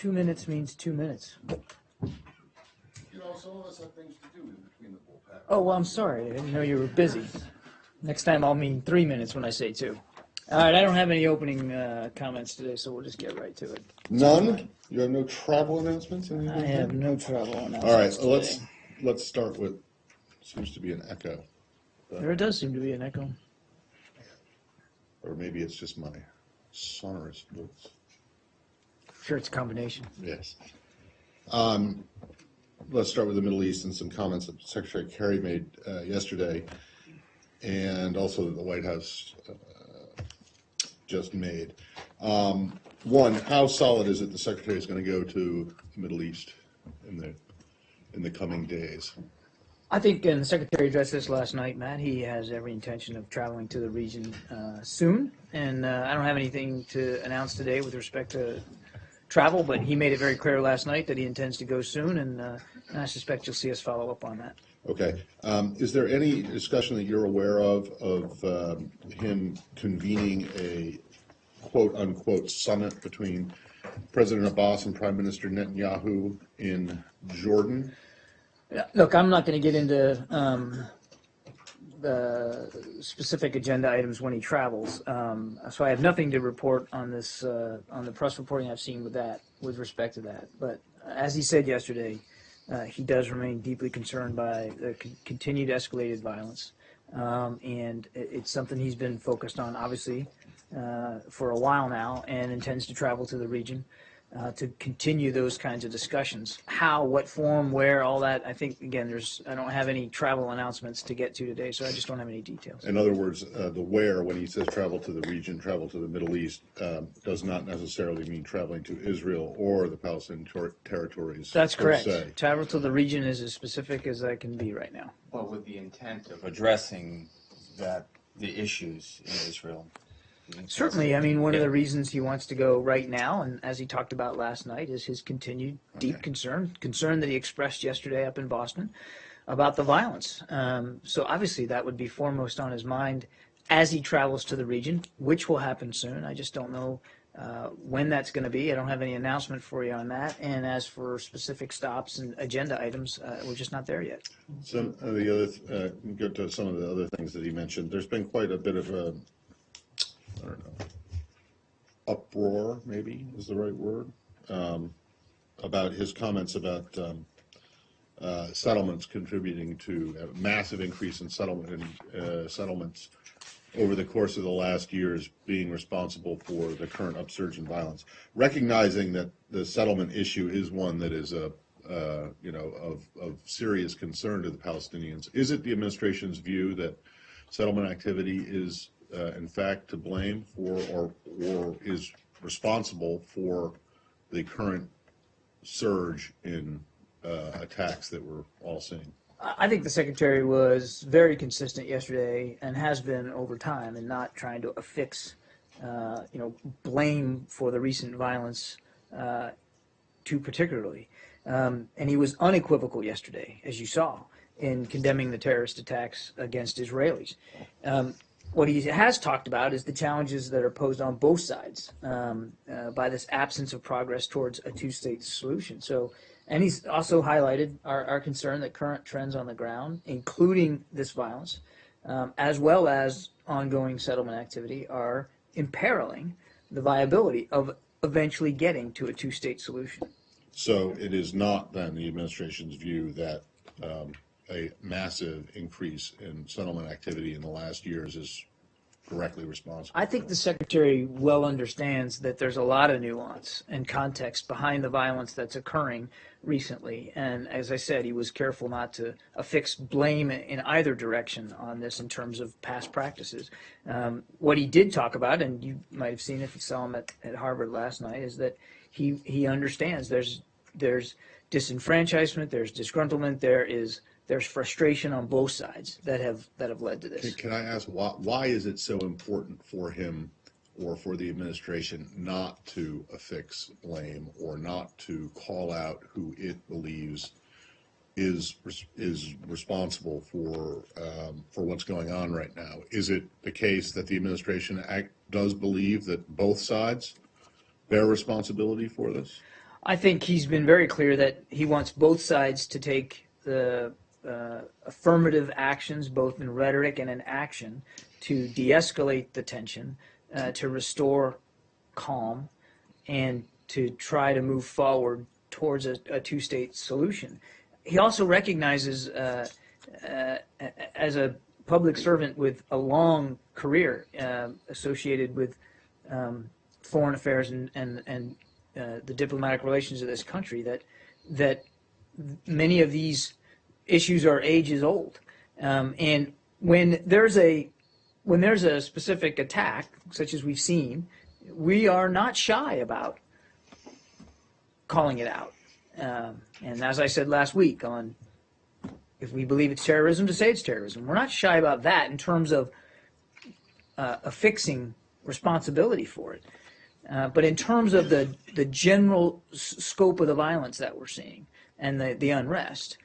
2 minutes means 2 minutes. You know, some of us have things to do in between the bullpen. Oh, well, I'm sorry. I didn't know you were busy. Next time I'll mean 3 minutes when I say 2. All right, I don't have any opening comments today, so we'll just get right to it. None? You have no travel announcements? I have no travel announcements All right, today. let's start with, seems to be an echo. There does seem to be an echo. Or maybe it's just my sonorous boots. Sure, it's a combination. Yes. Let's start with the Middle East and some comments that Secretary Kerry made yesterday, and also that the White House just made. One, how solid is it the Secretary is going to go to the Middle East in the coming days? I think, and the Secretary addressed this last night, Matt, he has every intention of traveling to the region soon, and I don't have anything to announce today with respect to travel, but he made it very clear last night that he intends to go soon, and I suspect you'll see us follow up on that. Okay. Is there any discussion that you're aware of him convening a quote-unquote summit between President Abbas and Prime Minister Netanyahu in Jordan? Look, I'm not going to get into the specific agenda items when he travels, so I have nothing to report on this, on the press reporting I've seen with respect to that. But as he said yesterday, he does remain deeply concerned by the continued escalated violence, and it's something he's been focused on, obviously, for a while now, and intends to travel to the region to continue those kinds of discussions. How, what form, where, all that. I think, again, I don't have any travel announcements to get to today, so I just don't have any details. In other words, the where, when he says travel to the region, travel to the Middle East, does not necessarily mean traveling to Israel or the Palestinian territories. That's correct. Se. Travel to the region is as specific as I can be right now. Well, with the intent of addressing the issues in Israel. Certainly. I mean, one of the reasons he wants to go right now, and as he talked about last night, is his continued deep concern that he expressed yesterday up in Boston about the violence. So obviously that would be foremost on his mind as he travels to the region, which will happen soon. I just don't know when that's going to be. I don't have any announcement for you on that. And as for specific stops and agenda items, we're just not there yet. Some of the other, go to some of the other things that he mentioned. There's been quite a bit of a, I don't know, uproar, maybe is the right word, about his comments about settlements contributing to a massive increase in settlements over the course of the last years being responsible for the current upsurge in violence. Recognizing that the settlement issue is one that is of serious concern to the Palestinians, is it the administration's view that settlement activity is in fact to blame for or is responsible for the current surge in attacks that we're all seeing? I think the Secretary was very consistent yesterday and has been over time in not trying to affix blame for the recent violence too particularly. And he was unequivocal yesterday, as you saw, in condemning the terrorist attacks against Israelis. What he has talked about is the challenges that are posed on both sides by this absence of progress towards a two-state solution. So, and he's also highlighted our concern that current trends on the ground, including this violence, as well as ongoing settlement activity, are imperiling the viability of eventually getting to a two-state solution. So it is not then the administration's view that a massive increase in settlement activity in the last years is directly responsible? I think the Secretary well understands that there's a lot of nuance and context behind the violence that's occurring recently. And as I said, he was careful not to affix blame in either direction on this in terms of past practices. What he did talk about, and you might have seen if you saw him at Harvard last night, is that he understands there's disenfranchisement, there's disgruntlement, there's frustration on both sides that have led to this. Can I ask why is it so important for him or for the administration not to affix blame or not to call out who it believes is responsible for what's going on right now? Is it the case that the administration does believe that both sides bear responsibility for this? I think he's been very clear that he wants both sides to take the affirmative actions, both in rhetoric and in action, to de-escalate the tension, to restore calm, and to try to move forward towards a two-state solution. He also recognizes, as a public servant with a long career associated with foreign affairs and the diplomatic relations of this country, that many of these issues are ages old, and when there's a specific attack, such as we've seen, we are not shy about calling it out. And as I said last week, on if we believe it's terrorism, to say it's terrorism. We're not shy about that in terms of affixing responsibility for it. But in terms of the general scope of the violence that we're seeing and the unrest,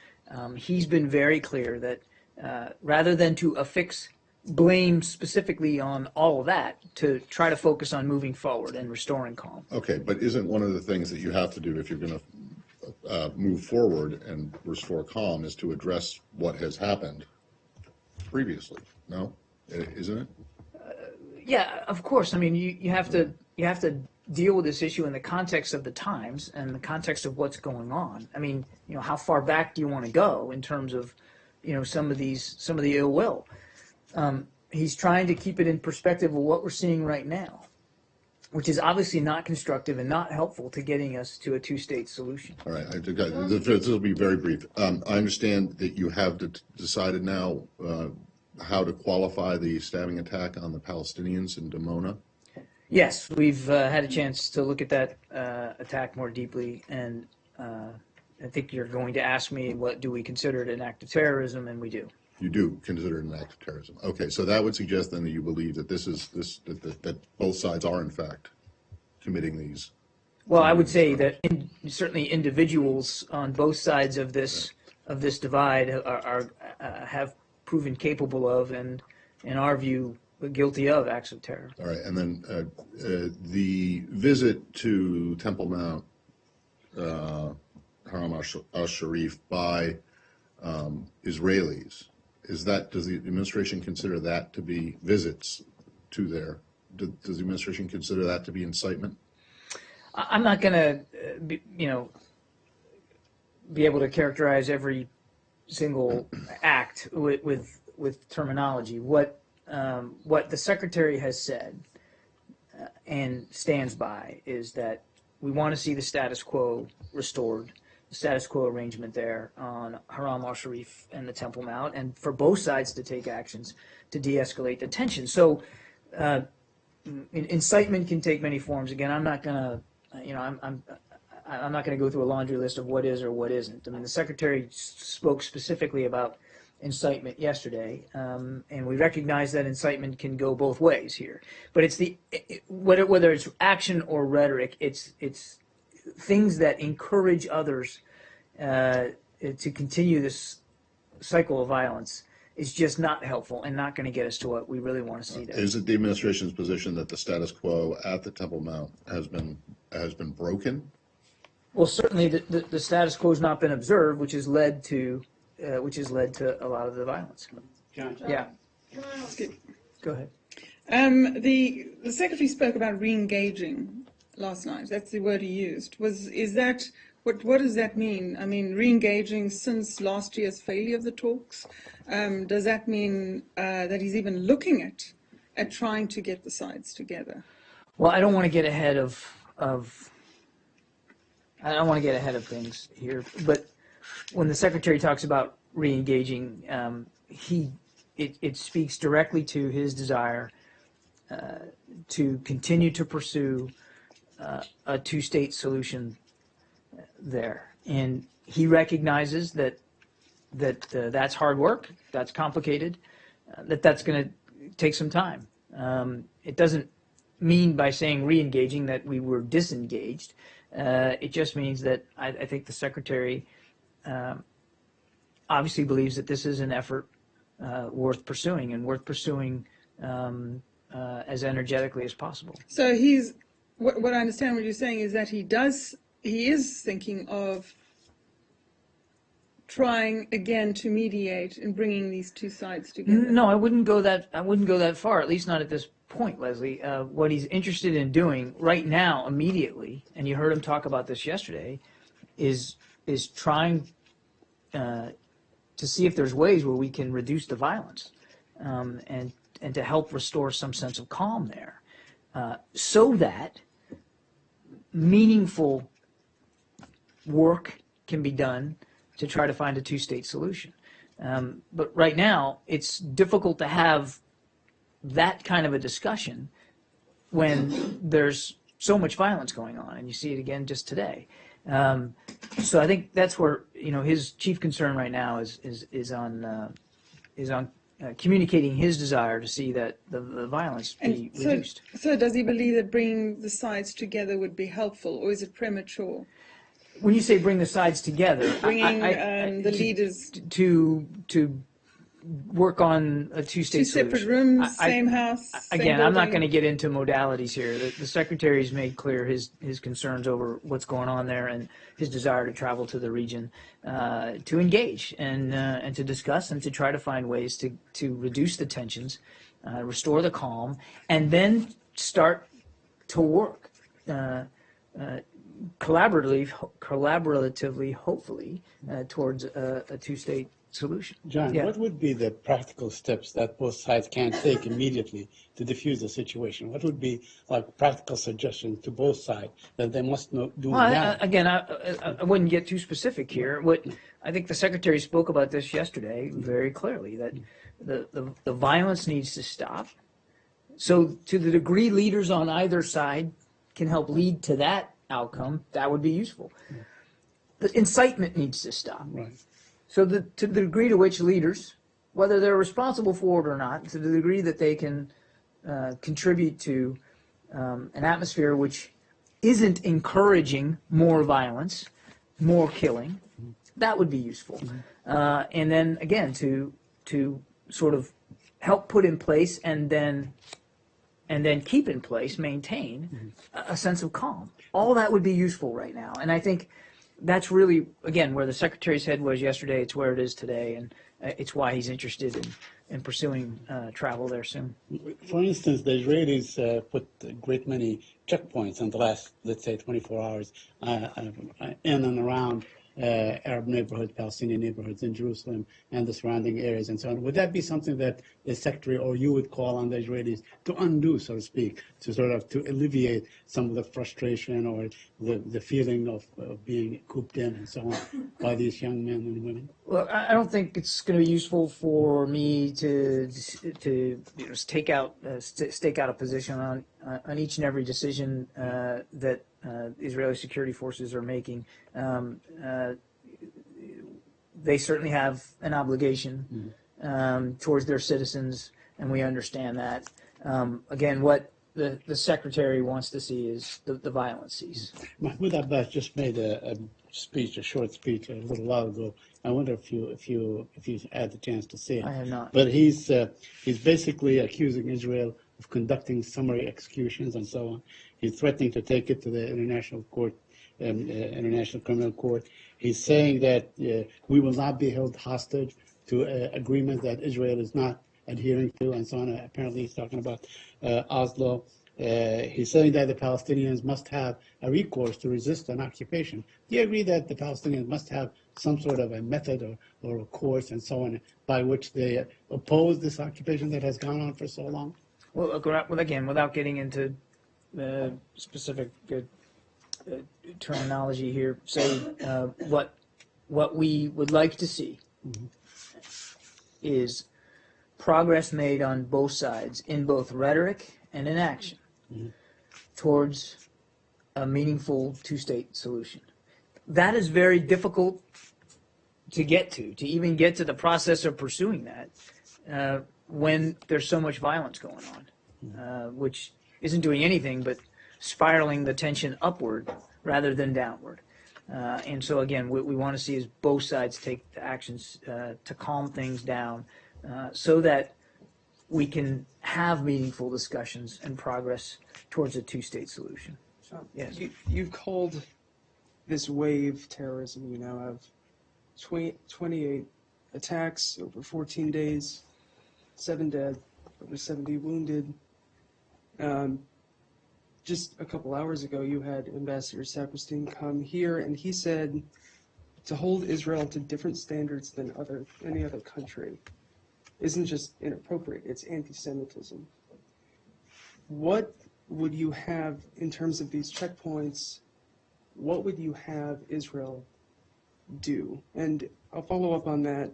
he's been very clear that rather than to affix blame specifically on all of that, to try to focus on moving forward and restoring calm. Okay, but isn't one of the things that you have to do if you're going to move forward and restore calm is to address what has happened previously? No, isn't it? Yeah, of course. I mean, you have to deal with this issue in the context of the times and the context of what's going on. I mean, how far back do you want to go in terms of, some of the ill will? He's trying to keep it in perspective of what we're seeing right now, which is obviously not constructive and not helpful to getting us to a two-state solution. All right, this will be very brief. I understand that you have decided now how to qualify the stabbing attack on the Palestinians in Dimona. Yes, we've had a chance to look at that attack more deeply, and I think you're going to ask me, what do we consider it an act of terrorism, and we do. You do consider it an act of terrorism. Okay, so that would suggest then that you believe that that both sides are in fact committing these. Well, I would say that certainly individuals on both sides of this divide are have proven capable of, and in our view, guilty of acts of terror. All right, and then the visit to Temple Mount, Haram al-Sharif by Israelis. Does the administration consider that to be visits to there? Does the administration consider that to be incitement? I'm not going to, be able to characterize every single act with terminology. What the secretary has said and stands by is that we want to see the status quo restored. The status quo arrangement there on Haram al-Sharif and the Temple Mount, and for both sides to take actions to de-escalate the tension. So incitement can take many forms. Again, I'm not going to, I'm not going to go through a laundry list of what is or what isn't. I mean, the secretary spoke specifically about incitement yesterday, and we recognize that incitement can go both ways here. But it's whether it's action or rhetoric, it's things that encourage others to continue this cycle of violence is just not helpful and not going to get us to what we really want to see there. Is it the administration's position that the status quo at the Temple Mount has been broken? Well, certainly the status quo has not been observed, which has led to a lot of the violence. John. Yeah. Can I ask you? Go ahead. The secretary spoke about re-engaging last night. That's the word he used. What does that mean? I mean, re-engaging since last year's failure of the talks. Does that mean that he's even looking at trying to get the sides together? Well, I don't want to get ahead of things here, but when the secretary talks about re-engaging, it speaks directly to his desire to continue to pursue a two-state solution there, and he recognizes that that's hard work, that's complicated, that's going to take some time. It doesn't mean by saying re-engaging that we were disengaged. It just means that I think the secretary obviously believes that this is an effort worth pursuing and worth pursuing as energetically as possible. So what I understand what you're saying is that he does he is thinking of trying again to mediate and bringing these two sides together. No, I wouldn't go that far. At least not at this point, Leslie. What he's interested in doing right now, immediately, and you heard him talk about this yesterday, is trying to see if there's ways where we can reduce the violence, and to help restore some sense of calm there, so that meaningful work can be done to try to find a two-state solution. But right now, it's difficult to have that kind of a discussion when there's so much violence going on, and you see it again just today. So I think that's where his chief concern right now is on communicating his desire to see that the violence be reduced. So does he believe that bringing the sides together would be helpful, or is it premature? When you say bring the sides together, Bringing the leaders to work on a two-state two solution. separate rooms, same house. Same Again, I'm not building. going to get into modalities here. The secretary's made clear his concerns over what's going on there and his desire to travel to the region to engage and to discuss and to try to find ways to reduce the tensions, restore the calm, and then start to work collaboratively, hopefully, towards a two-state solution. John, Yeah. what would be the practical steps that both sides can take immediately to diffuse the situation? What would be like practical suggestions to both sides that they must do Well, now? I wouldn't get too specific here. What I think the secretary spoke about this yesterday very clearly, that the violence needs to stop. So to the degree leaders on either side can help lead to that outcome, that would be useful. The incitement needs to stop. Right. So to the degree to which leaders, whether they're responsible for it or not, to the degree that they can contribute to an atmosphere which isn't encouraging more violence, more killing, that would be useful. And then again, to sort of help put in place and then keep in place, maintain a sense of calm. All that would be useful right now. And I think that's really, again, where the secretary's head was yesterday. It's where it is today, and it's why he's interested in pursuing travel there soon. For instance, the Israelis put a great many checkpoints in the last, let's say, 24 hours in and around Arab neighborhoods, Palestinian neighborhoods in Jerusalem and the surrounding areas and so on. Would that be something that the secretary or you would call on the Israelis to undo, so to speak, to sort of to alleviate some of the frustration or the feeling of being cooped in and so on by these young men and women? Well, I don't think it's going to be useful for me to stake out a position on each and every decision that Israeli security forces are making. They certainly have an obligation towards their citizens, and we understand that. Again, what the secretary wants to see is the violence cease. Mahmoud Abbas just made a short speech a little while ago. I wonder if you had the chance to see it. I have not. But he's basically accusing Israel of conducting summary executions and so on. He's threatening to take it to the International Court, International Criminal Court. He's saying that we will not be held hostage to an agreement that Israel is not adhering to, and so on. Apparently, he's talking about Oslo. He's saying that the Palestinians must have a recourse to resist an occupation. Do you agree that the Palestinians must have some sort of a method or a course and so on by which they oppose this occupation that has gone on for so long? Well, again, without getting into specific terminology here, say what we would like to see is progress made on both sides in both rhetoric and in action towards a meaningful two-state solution. That is very difficult to get to even get to the process of pursuing that when there's so much violence going on, which isn't doing anything but spiraling the tension upward rather than downward. And so again, what we want to see is both sides take the actions to calm things down so that we can have meaningful discussions and progress towards a two-state solution. So Yes. you've called this wave terrorism. You now have 28 attacks over 14 days, 7 dead, over 70 wounded. Just a couple hours ago, you had Ambassador Saperstein come here, and he said to hold Israel to different standards than any other country isn't just inappropriate, it's anti-Semitism. What would you have in terms of these checkpoints? What would you have Israel do? And I'll follow up on that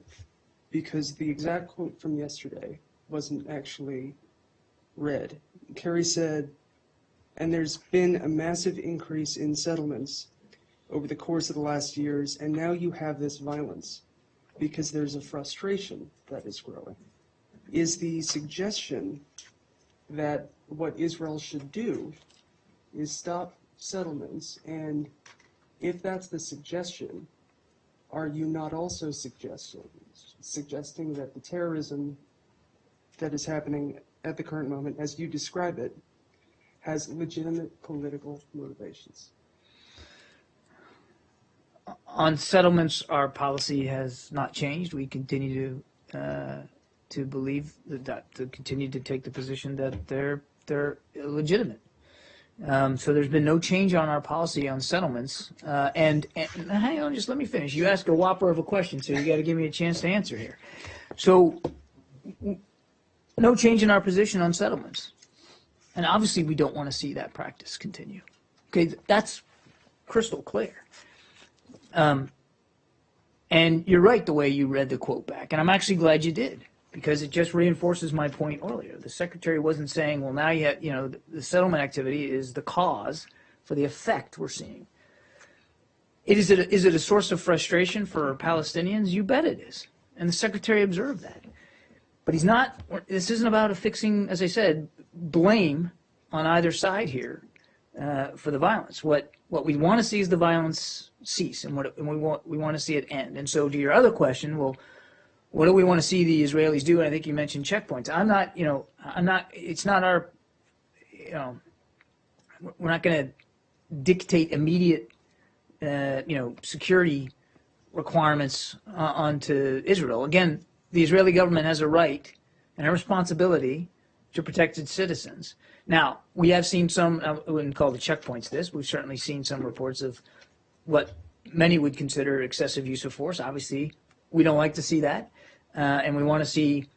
because the exact quote from yesterday wasn't actually read. Kerry said, and there's been a massive increase in settlements over the course of the last years, and now you have this violence because there's a frustration that is growing. Is the suggestion that what Israel should do is stop settlements, and if that's the suggestion, are you not also suggesting that the terrorism that is happening at the current moment, as you describe it, has legitimate political motivations? On settlements, our policy has not changed. We continue to believe to continue to take the position that they're legitimate. So there's been no change on our policy on settlements. And hang on, just let me finish. You asked a whopper of a question, so you got to give me a chance to answer here. So no change in our position on settlements. And obviously we don't want to see that practice continue. Okay, that's crystal clear. And you're right the way you read the quote back. And I'm actually glad you did, because it just reinforces my point earlier. The secretary wasn't saying, well, now you have, the settlement activity is the cause for the effect we're seeing. Is it a source of frustration for Palestinians? You bet it is. And the secretary observed that. But he's not, this isn't about affixing, as I said, blame on either side here for the violence. What we want to see is the violence cease, and we want to see it end. And so to your other question, well, what do we want to see the Israelis do? And I think you mentioned checkpoints. It's not our, we're not going to dictate immediate, security requirements onto Israel. Again, the Israeli government has a right and a responsibility to protect its citizens. Now, we have seen some, I wouldn't call the checkpoints this, we've certainly seen some reports of what many would consider excessive use of force. Obviously, we don't like to see that, and we want to see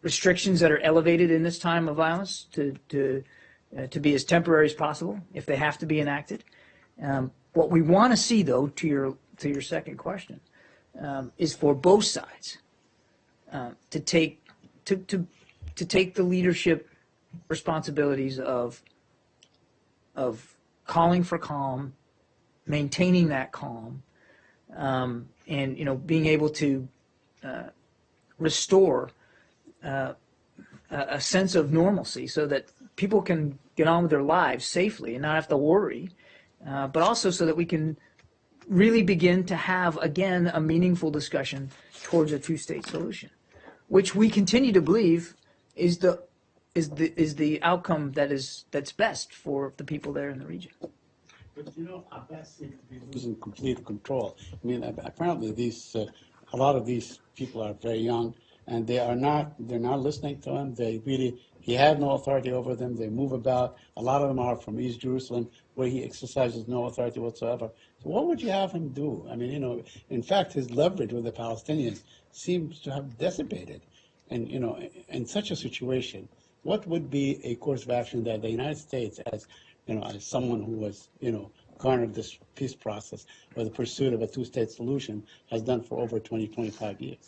restrictions that are elevated in this time of violence to be as temporary as possible if they have to be enacted. What we want to see, though, to your second question, is for both sides to take the leadership responsibilities of calling for calm, maintaining that calm, and being able to restore a sense of normalcy so that people can get on with their lives safely and not have to worry, but also so that we can really begin to have again a meaningful discussion towards a two-state solution, which we continue to believe is the outcome that's best for the people there in the region. But Abbas seems to be losing complete control. I mean, apparently a lot of these people are very young, and they're not listening to him. He had no authority over them. They move about. A lot of them are from East Jerusalem, where he exercises no authority whatsoever. So what would you have him do? I mean, in fact, his leverage with the Palestinians seems to have dissipated. And, in such a situation, what would be a course of action that the United States, as someone who was, garnered this peace process or the pursuit of a two-state solution, has done for over 20, 25 years?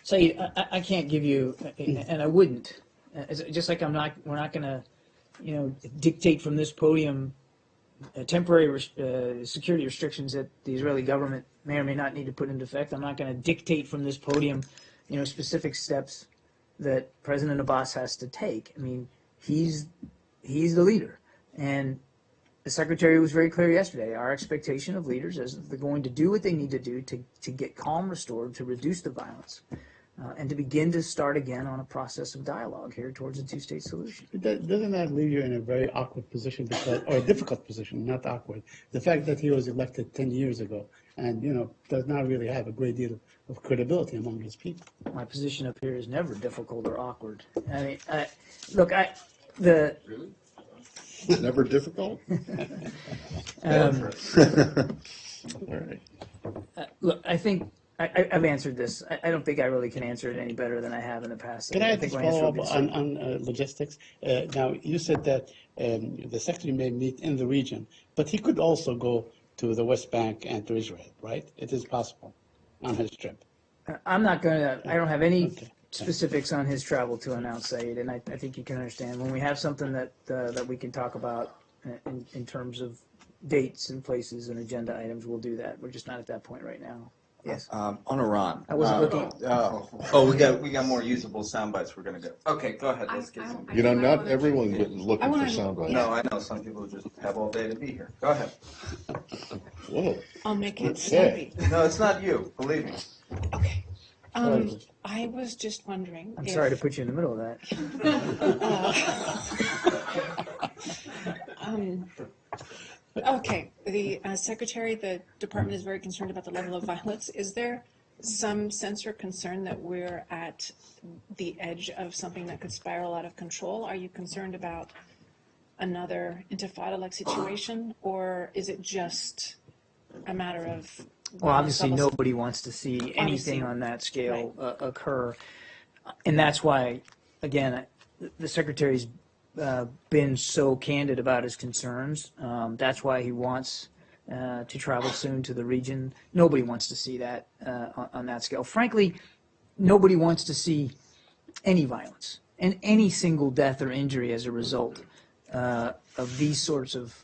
So I can't give you, and I wouldn't, just like we're not going to, dictate from this podium temporary security restrictions that the Israeli government may or may not need to put into effect. I'm not going to dictate from this podium, specific steps that President Abbas has to take. I mean, he's the leader, and the secretary was very clear yesterday. Our expectation of leaders is that they're going to do what they need to do to get calm restored, to reduce the violence. and to begin to start again on a process of dialogue here towards a two-state solution. Doesn't that leave you in a very awkward position, or a difficult position, not awkward? The fact that he was elected 10 years ago and, does not really have a great deal of credibility among his people. My position up here is never difficult or awkward. I mean, Really? Never difficult? um, All right. look, I think I've answered this. I don't think I really can answer it any better than I have in the past. Can I think just my answer follow would up be the on same. logistics? Now, you said that the secretary may meet in the region, but he could also go to the West Bank and to Israel, right? It is possible on his trip. I'm not going to, I don't have any Okay. specifics on his travel to announce, Said, and I think you can understand. When we have something that we can talk about in terms of dates and places and agenda items, we'll do that. We're just not at that point right now. Yes. On Iran. I wasn't looking. We got more usable sound bites. We're gonna go. Okay, go ahead. Let's get some. Not everyone's looking for sound bites. No, I know some people just have all day to be here. Go ahead. Whoa. I'll make it Okay. snappy. No, it's not you. Believe me. Okay. I was just wondering. I'm if, sorry to put you in the middle of that. Okay, the secretary, the department is very concerned about the level of violence. Is there some sense or concern that we're at the edge of something that could spiral out of control? Are you concerned about another intifada-like situation, or is it just a matter of? Well, obviously, levels? nobody wants to see anything Obviously. on that scale occur. And that's why, again, the secretary's been so candid about his concerns. That's why he wants to travel soon to the region. Nobody wants to see that on that scale. Frankly, nobody wants to see any violence and any single death or injury as a result of these sorts of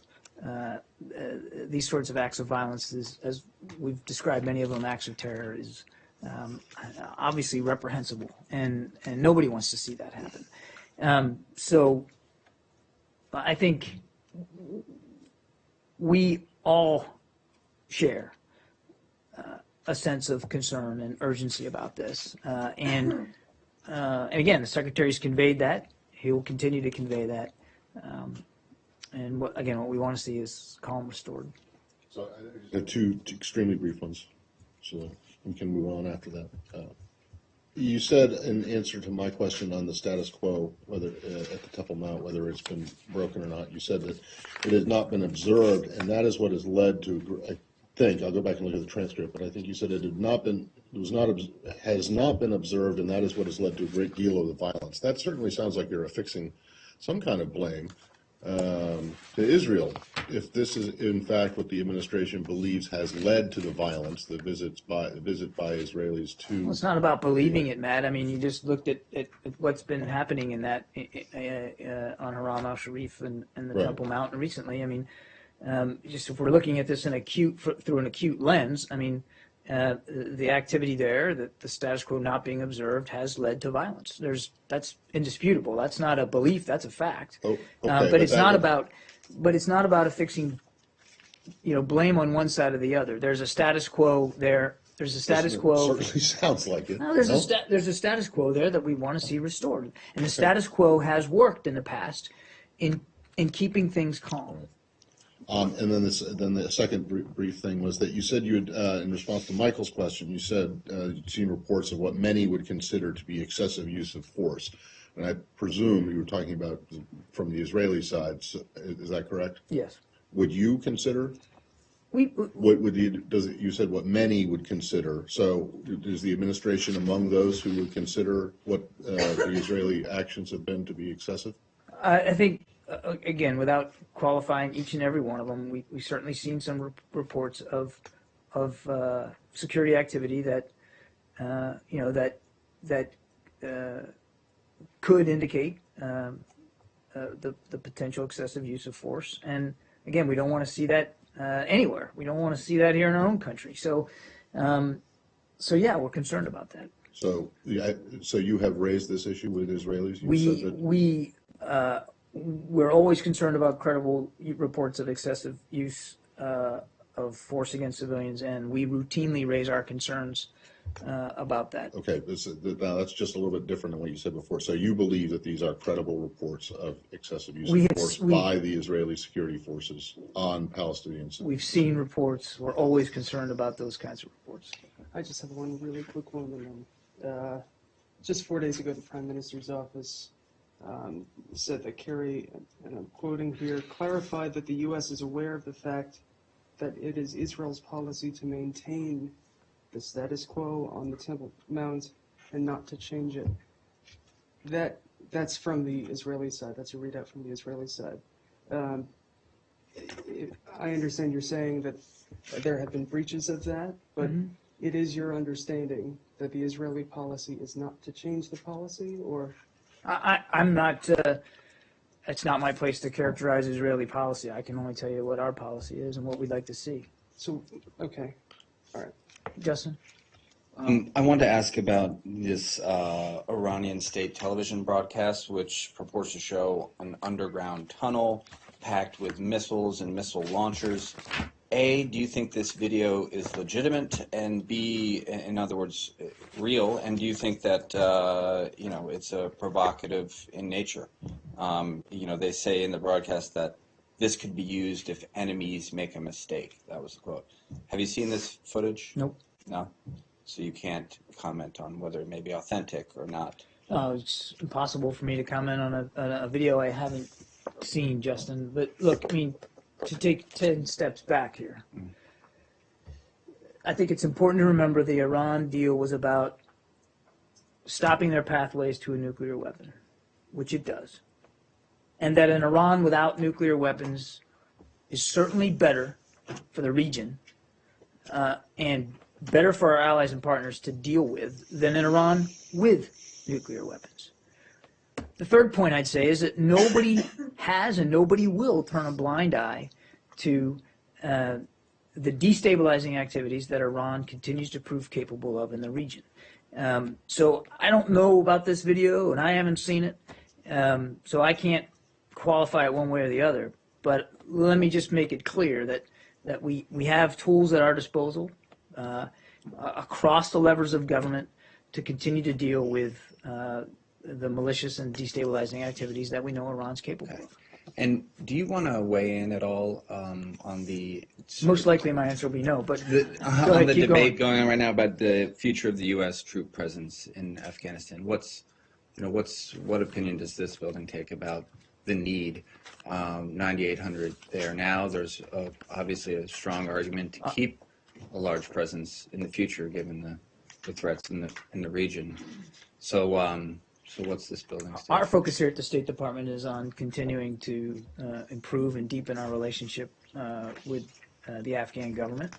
acts of violence, as we've described many of them, acts of terror, is obviously reprehensible, and nobody wants to see that happen. So I think we all share a sense of concern and urgency about this, and again, the secretary's conveyed that. He will continue to convey that. And what we want to see is calm restored. So I have two extremely brief ones, so we can move on after that. You said in answer to my question on the status quo, whether at the Temple Mount, whether it's been broken or not, you said that it has not been observed, and that is what has led to. I think I'll go back and look at the transcript, but I think you said it has not been observed, and that is what has led to a great deal of the violence. That certainly sounds like you're affixing some kind of blame to Israel, if this is in fact what the administration believes has led to the violence, the visit by Israelis to. Well, it's not about believing it, Matt. I mean, you just looked at what's been happening in that on Haram al Sharif and the Right. Temple Mount recently. I mean, just if we're looking at this through an acute lens, I mean, the activity there, the status quo not being observed, has led to violence. That's indisputable. That's not a belief. That's a fact. Oh, okay, but it's that not would- about. But it's not about affixing, blame on one side or the other. There's a status quo there. There's a status It quo. certainly sounds like it. No, there's a status quo there that we want to see restored, and the status quo has worked in the past in keeping things calm. And then the second brief thing was that you said you had, in response to Michael's question, you said you'd seen reports of what many would consider to be excessive use of force. And I presume you were talking about from the Israeli side. So, is that correct? Yes, Would you consider? we What would you? You said what many would consider. So is the administration among those who would consider what the Israeli actions have been to be excessive? I think, again, without qualifying each and every one of them, we certainly seen some reports of security activity that could indicate the potential excessive use of force. And again, we don't want to see that anywhere. We don't want to see that here in our own country. So yeah, we're concerned about that. So you have raised this issue with Israelis. You said that We're always concerned about credible reports of excessive use of force against civilians, and we routinely raise our concerns about that. Okay, now that's just a little bit different than what you said before. So you believe that these are credible reports of excessive use We of have- force we- by the Israeli security forces on Palestinians? We've seen reports. We're always concerned about those kinds of reports. I just have one really quick one, and then just 4 days ago, the Prime Minister's office said that Kerry, and I'm quoting here, clarified that the U.S. is aware of the fact that it is Israel's policy to maintain the status quo on the Temple Mount and not to change it. That's from the Israeli side. That's a readout from the Israeli side. I understand you're saying that there have been breaches of that, but it is your understanding that the Israeli policy is not to change the policy, or? I'm not. It's not my place to characterize Israeli policy. I can only tell you what our policy is and what we'd like to see. So, okay, all right. Justin? I wanted to ask about this Iranian state television broadcast, which purports to show an underground tunnel packed with missiles and missile launchers. A, do you think this video is legitimate? And B, in other words, real? And do you think that, it's provocative in nature? They say in the broadcast that this could be used if enemies make a mistake. That was the quote. Have you seen this footage? Nope. No? So you can't comment on whether it may be authentic or not? It's impossible for me to comment on a video I haven't seen, Justin. But look, I mean, to take 10 steps back here, I think it's important to remember the Iran deal was about stopping their pathways to a nuclear weapon, which it does. And that an Iran without nuclear weapons is certainly better for the region and better for our allies and partners to deal with than an Iran with nuclear weapons. The third point I'd say is that nobody has and nobody will turn a blind eye to the destabilizing activities that Iran continues to prove capable of in the region. So I don't know about this video, and I haven't seen it, so I can't qualify it one way or the other. But let me just make it clear that we have tools at our disposal across the levers of government to continue to deal with the malicious and destabilizing activities that we know Iran's capable of. And do you want to weigh in at all on the Most likely my answer will be no, but the, go on ahead, the keep debate going. going on right now about the future of the U.S. troop presence in Afghanistan? What opinion does this building take about the need? 9,800 there now. There's obviously a strong argument to keep a large presence in the future, given the threats in the region. So what's this building? Our focus here at the State Department is on continuing to improve and deepen our relationship with the Afghan government.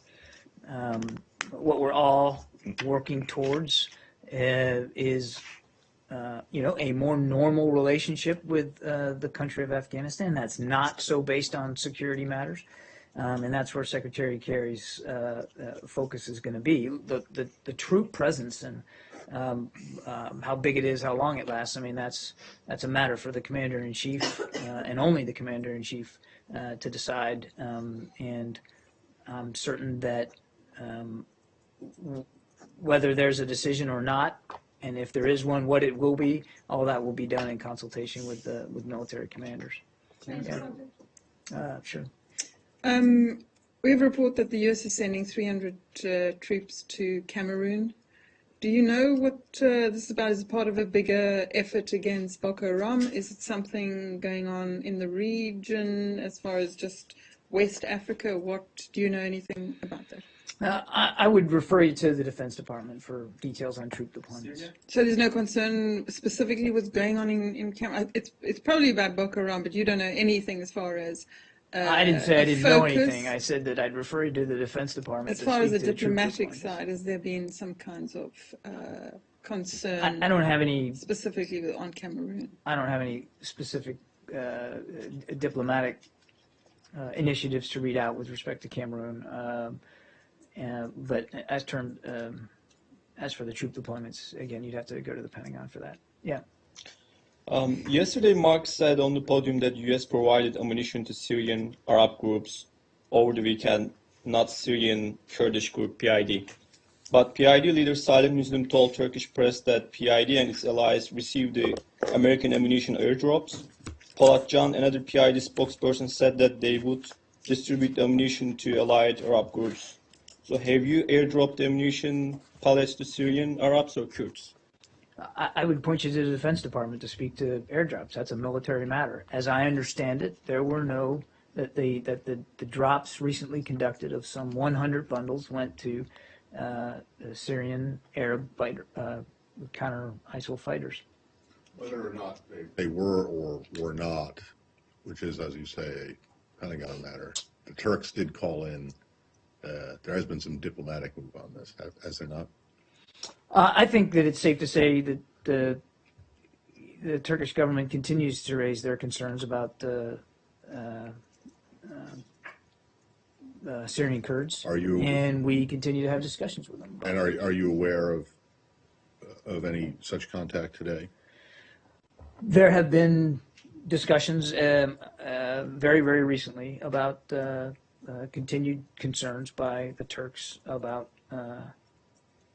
What we're all working towards is a more normal relationship with the country of Afghanistan. That's not so based on security matters. And that's where Secretary Kerry's focus is going to be. The troop presence and how big it is, how long it lasts, I mean, that's a matter for the Commander-in-Chief and only the Commander-in-Chief to decide. And I'm certain that whether there's a decision or not, and if there is one, what it will be, all that will be done in consultation with military commanders. Sure. We have a report that the U.S. is sending 300 troops to Cameroon. Do you know what this is about? Is it part of a bigger effort against Boko Haram? Is it something going on in the region as far as just West Africa? Do you know anything about that? I would refer you to the Defense Department for details on troop deployments. So there's no concern specifically what's going on in Cameroon? It's probably about Boko Haram, but you don't know anything as far as I didn't say I didn't know focus. anything. I said that I'd refer you to the Defense Department. As to far as the speak to troop diplomatic deployments. side, has there been some kinds of concern I don't have any. specifically on Cameroon? I don't have any specific diplomatic initiatives to read out with respect to Cameroon. But as for the troop deployments, again, you'd have to go to the Pentagon for that. Yeah. Yesterday, Mark said on the podium that the U.S. provided ammunition to Syrian Arab groups over the weekend, not Syrian Kurdish group PID. But PID leader Salih Muslim told Turkish press that PID and its allies received the American ammunition airdrops. Polat Can, another PID spokesperson, said that they would distribute ammunition to allied Arab groups. So have you airdropped ammunition pallets to Syrian Arabs or Kurds? I would point you to the Defense Department to speak to airdrops. That's a military matter. As I understand it, there were no the drops recently conducted of some 100 bundles went to Syrian Arab fighter, counter ISIL fighters. Whether or not they were or were not, which is, as you say, a Pentagon matter, the Turks did call in. There has been some diplomatic move on this, has there not? I think that it's safe to say that the Turkish government continues to raise their concerns about the Syrian Kurds. Are you- And we continue to have discussions with them. And are you aware of any such contact today? There have been discussions very, very recently about continued concerns by the Turks about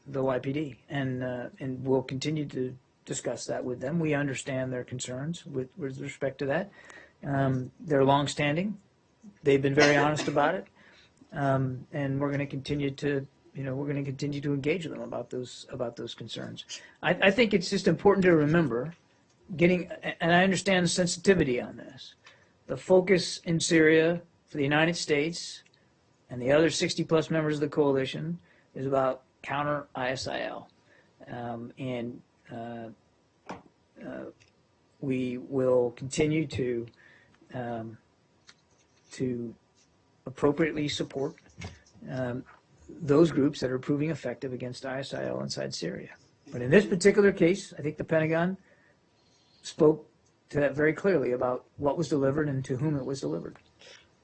the YPD, and we'll continue to discuss that with them. We understand their concerns with respect to that. They're longstanding. They've been very honest about it, and we're going to continue to, engage with them about those concerns. I think it's just important to remember, and I understand the sensitivity on this. The focus in Syria for the United States and the other 60-plus members of the coalition is about counter ISIL, and we will continue to appropriately support those groups that are proving effective against ISIL inside Syria. But in this particular case, I think the Pentagon spoke to that very clearly about what was delivered and to whom it was delivered.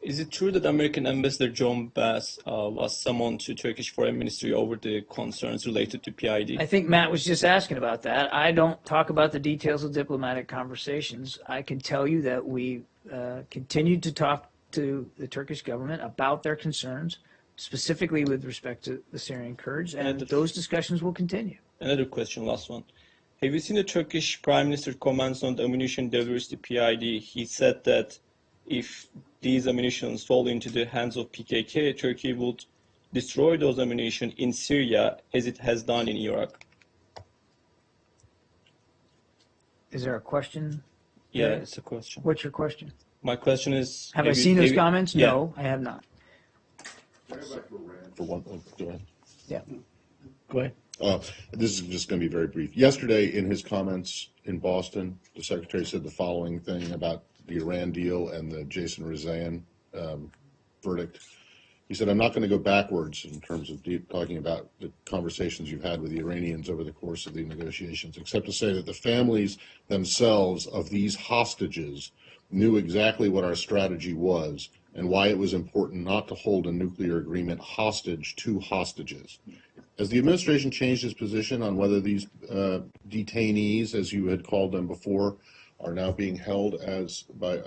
Is it true that American Ambassador John Bass was summoned to Turkish Foreign Ministry over the concerns related to PID? I think Matt was just asking about that. I don't talk about the details of diplomatic conversations. I can tell you that we continued to talk to the Turkish government about their concerns, specifically with respect to the Syrian Kurds, and those discussions will continue. Another question, last one. Have you seen the Turkish Prime Minister comments on the ammunition deliveries to PID? He said that if these ammunitions fall into the hands of PKK, Turkey would destroy those ammunition in Syria as it has done in Iraq. Is there a question? Yeah, it's a question. What's your question? My question is... Have I seen those comments? Yeah. No, I have not. For one, go ahead. Yeah. Go ahead. This is just going to be very brief. Yesterday, in his comments in Boston, the Secretary said the following thing about the Iran deal and the Jason Rezaian verdict. He said, I'm not going to go backwards in terms of talking about the conversations you've had with the Iranians over the course of the negotiations, except to say that the families themselves of these hostages knew exactly what our strategy was and why it was important not to hold a nuclear agreement hostage to hostages. Has the administration changed its position on whether these detainees, as you had called them before, are now being held as by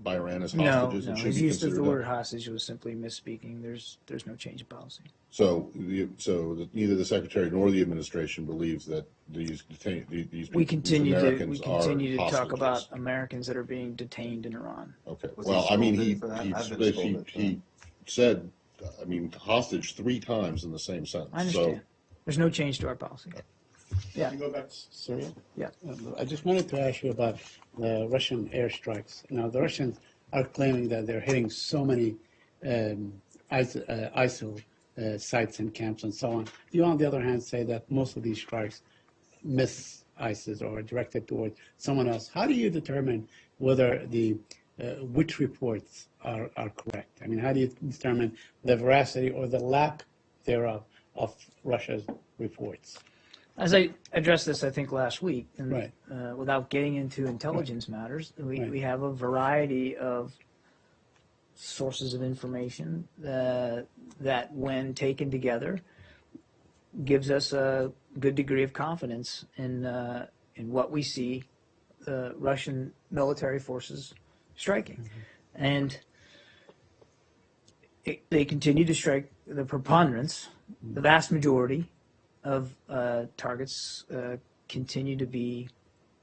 Iran as hostages? No. And should His be use of considered the that? word hostage was simply misspeaking. There's no change in policy. So neither the Secretary nor the administration believes that these We continue Americans to talk hostages. about Americans that are being detained in Iran. Okay. Was he Well, I mean, scolded for that? I've been scolded for he said, I mean, hostage 3 times in the same sentence. I understand. There's no change to our policy. Yeah. Can you go back to Syria? Yeah. I just wanted to ask you about the Russian airstrikes. Now, the Russians are claiming that they're hitting so many ISIL sites and camps and so on. You, on the other hand, say that most of these strikes miss ISIS or are directed toward someone else. How do you determine whether which reports are correct? I mean, how do you determine the veracity or the lack thereof of Russia's reports? As I addressed this, I think, last week, and Right. Without getting into intelligence matters, Right. we have a variety of sources of information that, when taken together, gives us a good degree of confidence in what we see the Russian military forces striking. Mm-hmm. And they continue to strike. The preponderance the vast majority of targets continue to be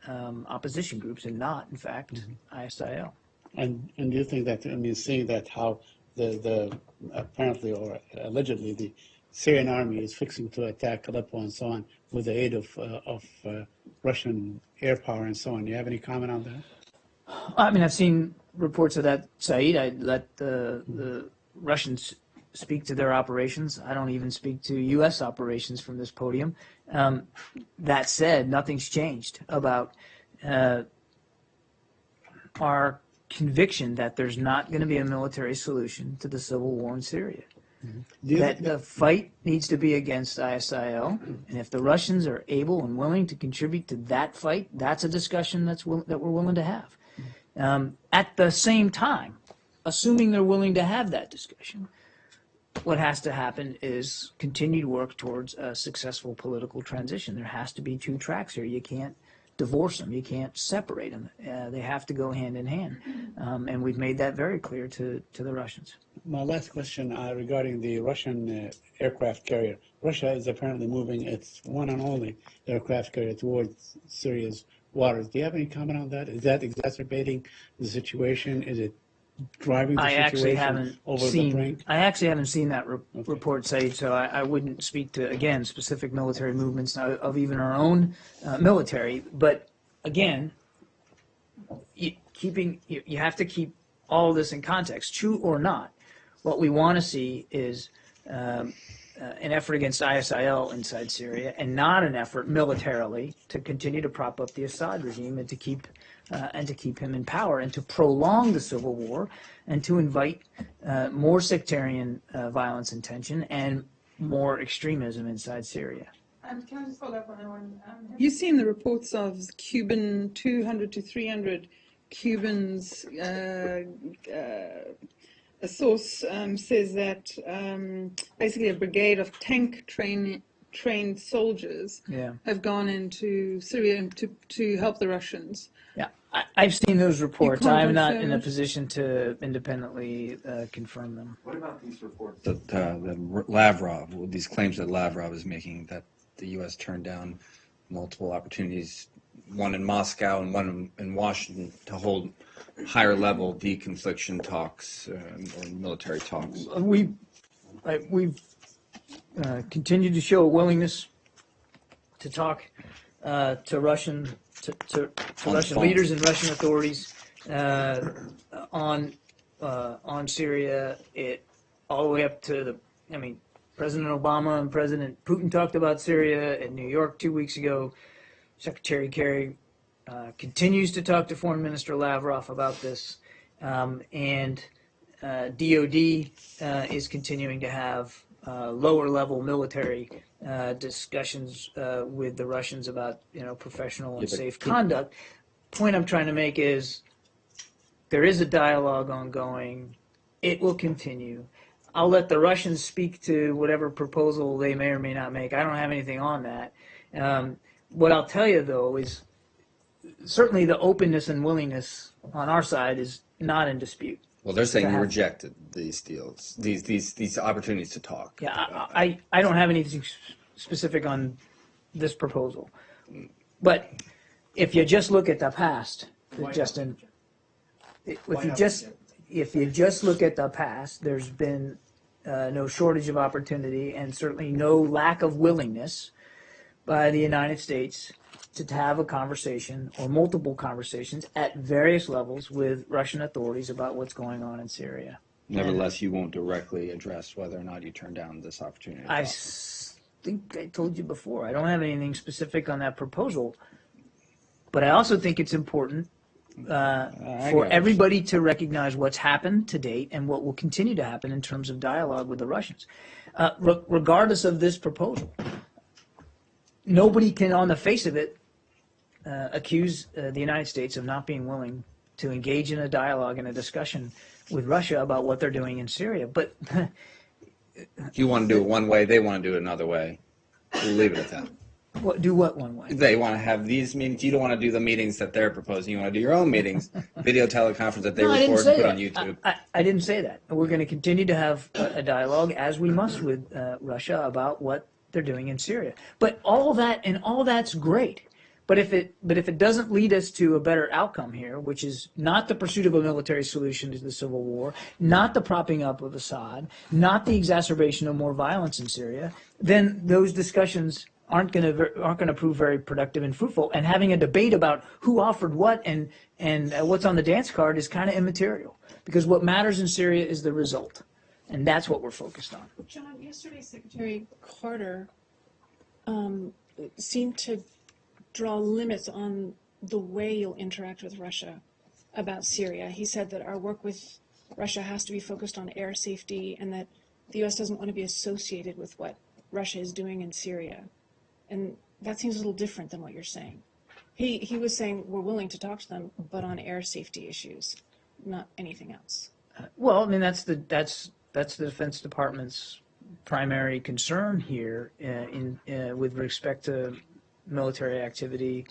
opposition groups and not, in fact, ISIL. And do you think that, I mean, seeing that how the apparently or allegedly the Syrian army is fixing to attack Aleppo and so on with the aid of Russian air power and so on, do you have any comment on that? I mean, I've seen reports of that, Saeed. I let the Russians speak to their operations. I don't even speak to U.S. operations from this podium. That said, nothing's changed about our conviction that there's not going to be a military solution to the civil war in Syria. That the fight needs to be against ISIL, and if the Russians are able and willing to contribute to that fight, that's a discussion that we're willing to have. At the same time, assuming they're willing to have that discussion, what has to happen is continued work towards a successful political transition. There has to be two tracks here. You can't divorce them. You can't separate them. They have to go hand in hand. And we've made that very clear to the Russians. My last question regarding the Russian aircraft carrier. Russia is apparently moving its one and only aircraft carrier towards Syria's waters. Do you have any comment on that? Is that exacerbating the situation? Is it driving the situation over the brink? I actually haven't seen that report, Saeed, so I wouldn't speak to, again, specific military movements of even our own military. But again, you have to keep all of this in context, true or not. What we want to see is an effort against ISIL inside Syria, and not an effort militarily to continue to prop up the Assad regime and to keep him in power and to prolong the civil war and to invite more sectarian violence and tension and more extremism inside Syria. And can I just follow up on that one? You've seen the reports of Cuban 200 to 300 Cubans. A source says that basically a brigade of trained soldiers have gone into Syria to help the Russians. Yeah, I've seen those reports. I'm not in a it? position to independently confirm them. What about these reports that Lavrov, these claims that Lavrov is making that the U.S. turned down multiple opportunities, one in Moscow and one in Washington, to hold higher level deconfliction talks or military talks? We've continued to show a willingness to talk to Russian leaders and Russian authorities on Syria. All the way up to President Obama and President Putin talked about Syria in New York 2 weeks ago. Secretary Kerry continues to talk to Foreign Minister Lavrov about this, and DOD is continuing to have lower-level military discussions with the Russians about professional and safe conduct. Point I'm trying to make is there is a dialogue ongoing. It will continue. I'll let the Russians speak to whatever proposal they may or may not make. I don't have anything on that. What I'll tell you, though, is certainly the openness and willingness on our side is not in dispute. Well, they're saying you rejected these deals, these opportunities to talk. Yeah, I don't have anything specific on this proposal. But if you just look at the past, Justin, if you just look at the past, there's been no shortage of opportunity and certainly no lack of willingness by the United States to have a conversation or multiple conversations at various levels with Russian authorities about what's going on in Syria. Nevertheless, you won't directly address whether or not you turned down this opportunity. I think I told you before, I don't have anything specific on that proposal, but I also think it's important for everybody to recognize what's happened to date and what will continue to happen in terms of dialogue with the Russians. Regardless of this proposal, nobody can, on the face of it, accuse the United States of not being willing to engage in a dialogue and a discussion with Russia about what they're doing in Syria. But you want to do it one way, they want to do it another way. We'll leave it at that. Do what one way? They want to have these meetings. You don't want to do the meetings that they're proposing. You want to do your own meetings, video teleconference that they No, I didn't record say and put that. on YouTube. I didn't say that. We're going to continue to have a dialogue, as we must with Russia, about what they're doing in Syria. But all that's great. But if it doesn't lead us to a better outcome here, which is not the pursuit of a military solution to the civil war, not the propping up of Assad, not the exacerbation of more violence in Syria, then those discussions aren't going to prove very productive and fruitful. And having a debate about who offered what and what's on the dance card is kind of immaterial, because what matters in Syria is the result, and that's what we're focused on. John, yesterday Secretary Carter seemed to draw limits on the way you'll interact with Russia about Syria. He said that our work with Russia has to be focused on air safety, and that the U.S. doesn't want to be associated with what Russia is doing in Syria. And that seems a little different than what you're saying. He was saying we're willing to talk to them, but on air safety issues, not anything else. Well, I mean, that's the Defense Department's primary concern here with respect to military activity,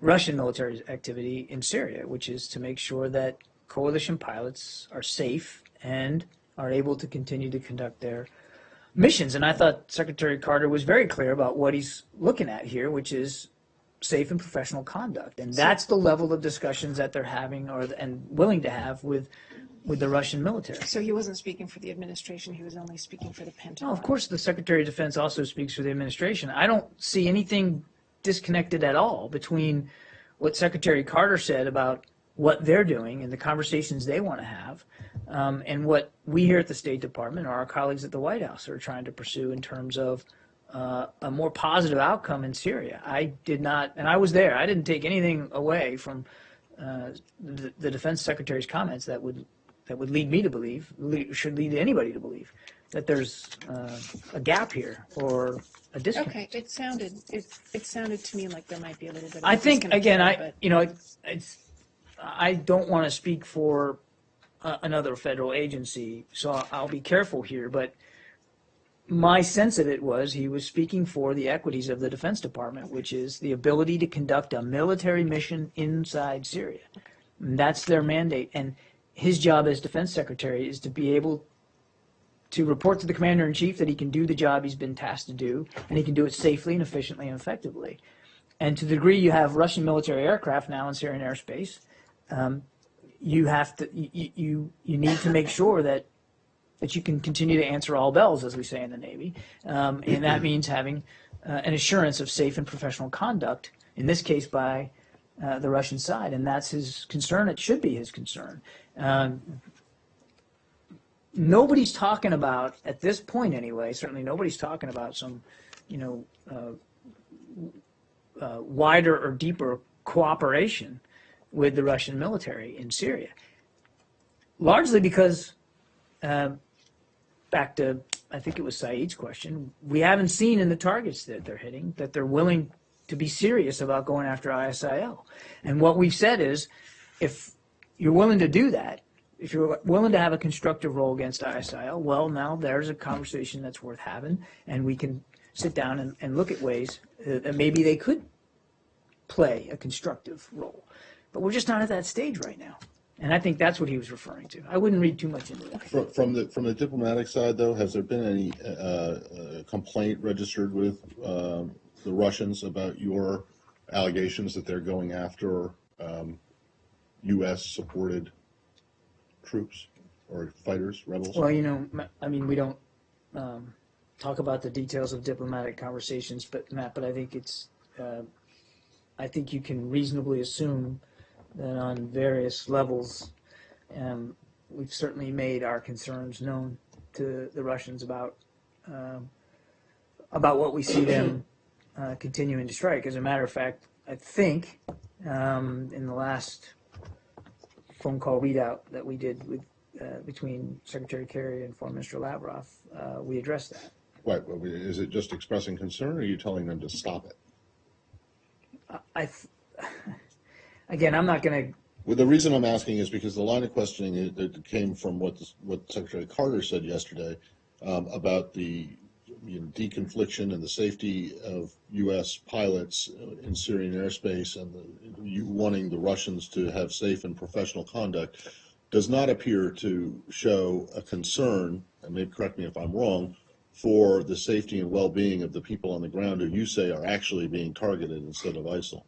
Russian military activity in Syria, which is to make sure that coalition pilots are safe and are able to continue to conduct their missions. And I thought Secretary Carter was very clear about what he's looking at here, which is safe and professional conduct. And that's the level of discussions that they're having and willing to have with the Russian military. So he wasn't speaking for the administration, he was only speaking for the Pentagon. No, of course the Secretary of Defense also speaks for the administration. I don't see anything disconnected at all between what Secretary Carter said about what they're doing and the conversations they want to have, and what we here at the State Department or our colleagues at the White House are trying to pursue in terms of a more positive outcome in Syria. I did not, and I was there, I didn't take anything away from the Defense Secretary's comments that would lead me to believe, should lead anybody to believe, that there's a gap here or a disconnect. Okay, it sounded to me like there might be a little bit of I think, disconnect again, there, I don't want to speak for another federal agency, so I'll be careful here, but my sense of it was he was speaking for the equities of the Defense Department, which is the ability to conduct a military mission inside Syria. And that's their mandate. And his job as Defense Secretary is to be able to report to the Commander-in-Chief that he can do the job he's been tasked to do, and he can do it safely and efficiently and effectively. And to the degree you have Russian military aircraft now in Syrian airspace, you have to you need to make sure that you can continue to answer all bells, as we say in the Navy, and that means having an assurance of safe and professional conduct, in this case by the Russian side, and that's his concern. It should be his concern. Nobody's talking about, at this point anyway, certainly nobody's talking about some, wider or deeper cooperation with the Russian military in Syria, largely because, back to, I think it was Saeed's question, we haven't seen in the targets that they're hitting that they're willing to be serious about going after ISIL. And what we've said is, if you're willing to do that, if you're willing to have a constructive role against ISIL, well, now there's a conversation that's worth having, and we can sit down and look at ways that maybe they could play a constructive role. But we're just not at that stage right now. And I think that's what he was referring to. I wouldn't read too much into that. From the diplomatic side, though, has there been any complaint registered with the Russians about your allegations that they're going after U.S.-supported troops or fighters, rebels? Well, I mean, we don't talk about the details of diplomatic conversations, but Matt, but I think I think you can reasonably assume that on various levels, we've certainly made our concerns known to the Russians about what we see them continuing to strike. As a matter of fact, I think in the last phone call readout that we did with between Secretary Kerry and Foreign Minister Lavrov, we addressed that. Right. Is it just expressing concern, or are you telling them to stop it? Again, I'm not going to. Well, the reason I'm asking is because the line of questioning that came from what Secretary Carter said yesterday about the deconfliction and the safety of U.S. pilots in Syrian airspace and you wanting the Russians to have safe and professional conduct does not appear to show a concern, and maybe correct me if I'm wrong, for the safety and well-being of the people on the ground who you say are actually being targeted instead of ISIL.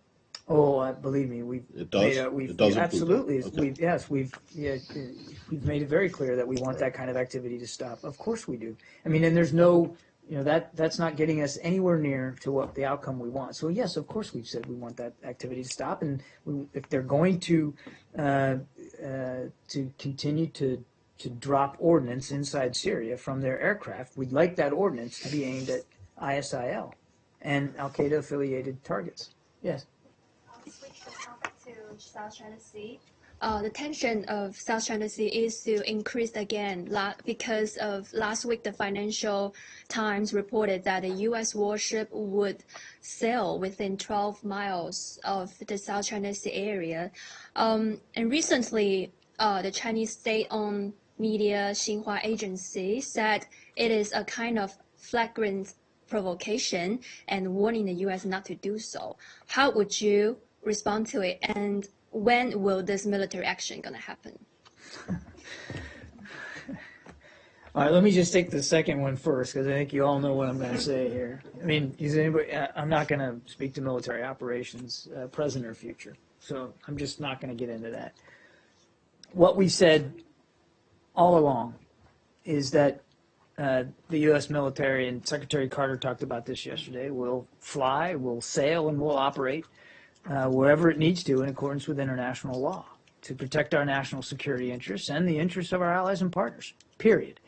Oh, believe me, It does? It does include absolutely. that. Okay. We've made it very clear that we want that kind of activity to stop. Of course we do. I mean, and there's no, that's not getting us anywhere near to what the outcome we want. So yes, of course we've said we want that activity to stop, and if they're going to continue to drop ordnance inside Syria from their aircraft, we'd like that ordnance to be aimed at ISIL and Al-Qaeda affiliated targets. Yes. Switch the topic to South China Sea. The tension of South China Sea is to increase again because of last week the Financial Times reported that a U.S. warship would sail within 12 miles of the South China Sea area. And recently, the Chinese state-owned media Xinhua Agency said it is a kind of flagrant provocation and warning the U.S. not to do so. How would you respond to it, and when will this military action going to happen? All right, let me just take the second one first, because I think you all know what I'm going to say here. I mean, I'm not going to speak to military operations, present or future, so I'm just not going to get into that. What we said all along is that the U.S. military, and Secretary Carter talked about this yesterday, will fly, will sail, and will operate wherever it needs to in accordance with international law to protect our national security interests and the interests of our allies and partners, period.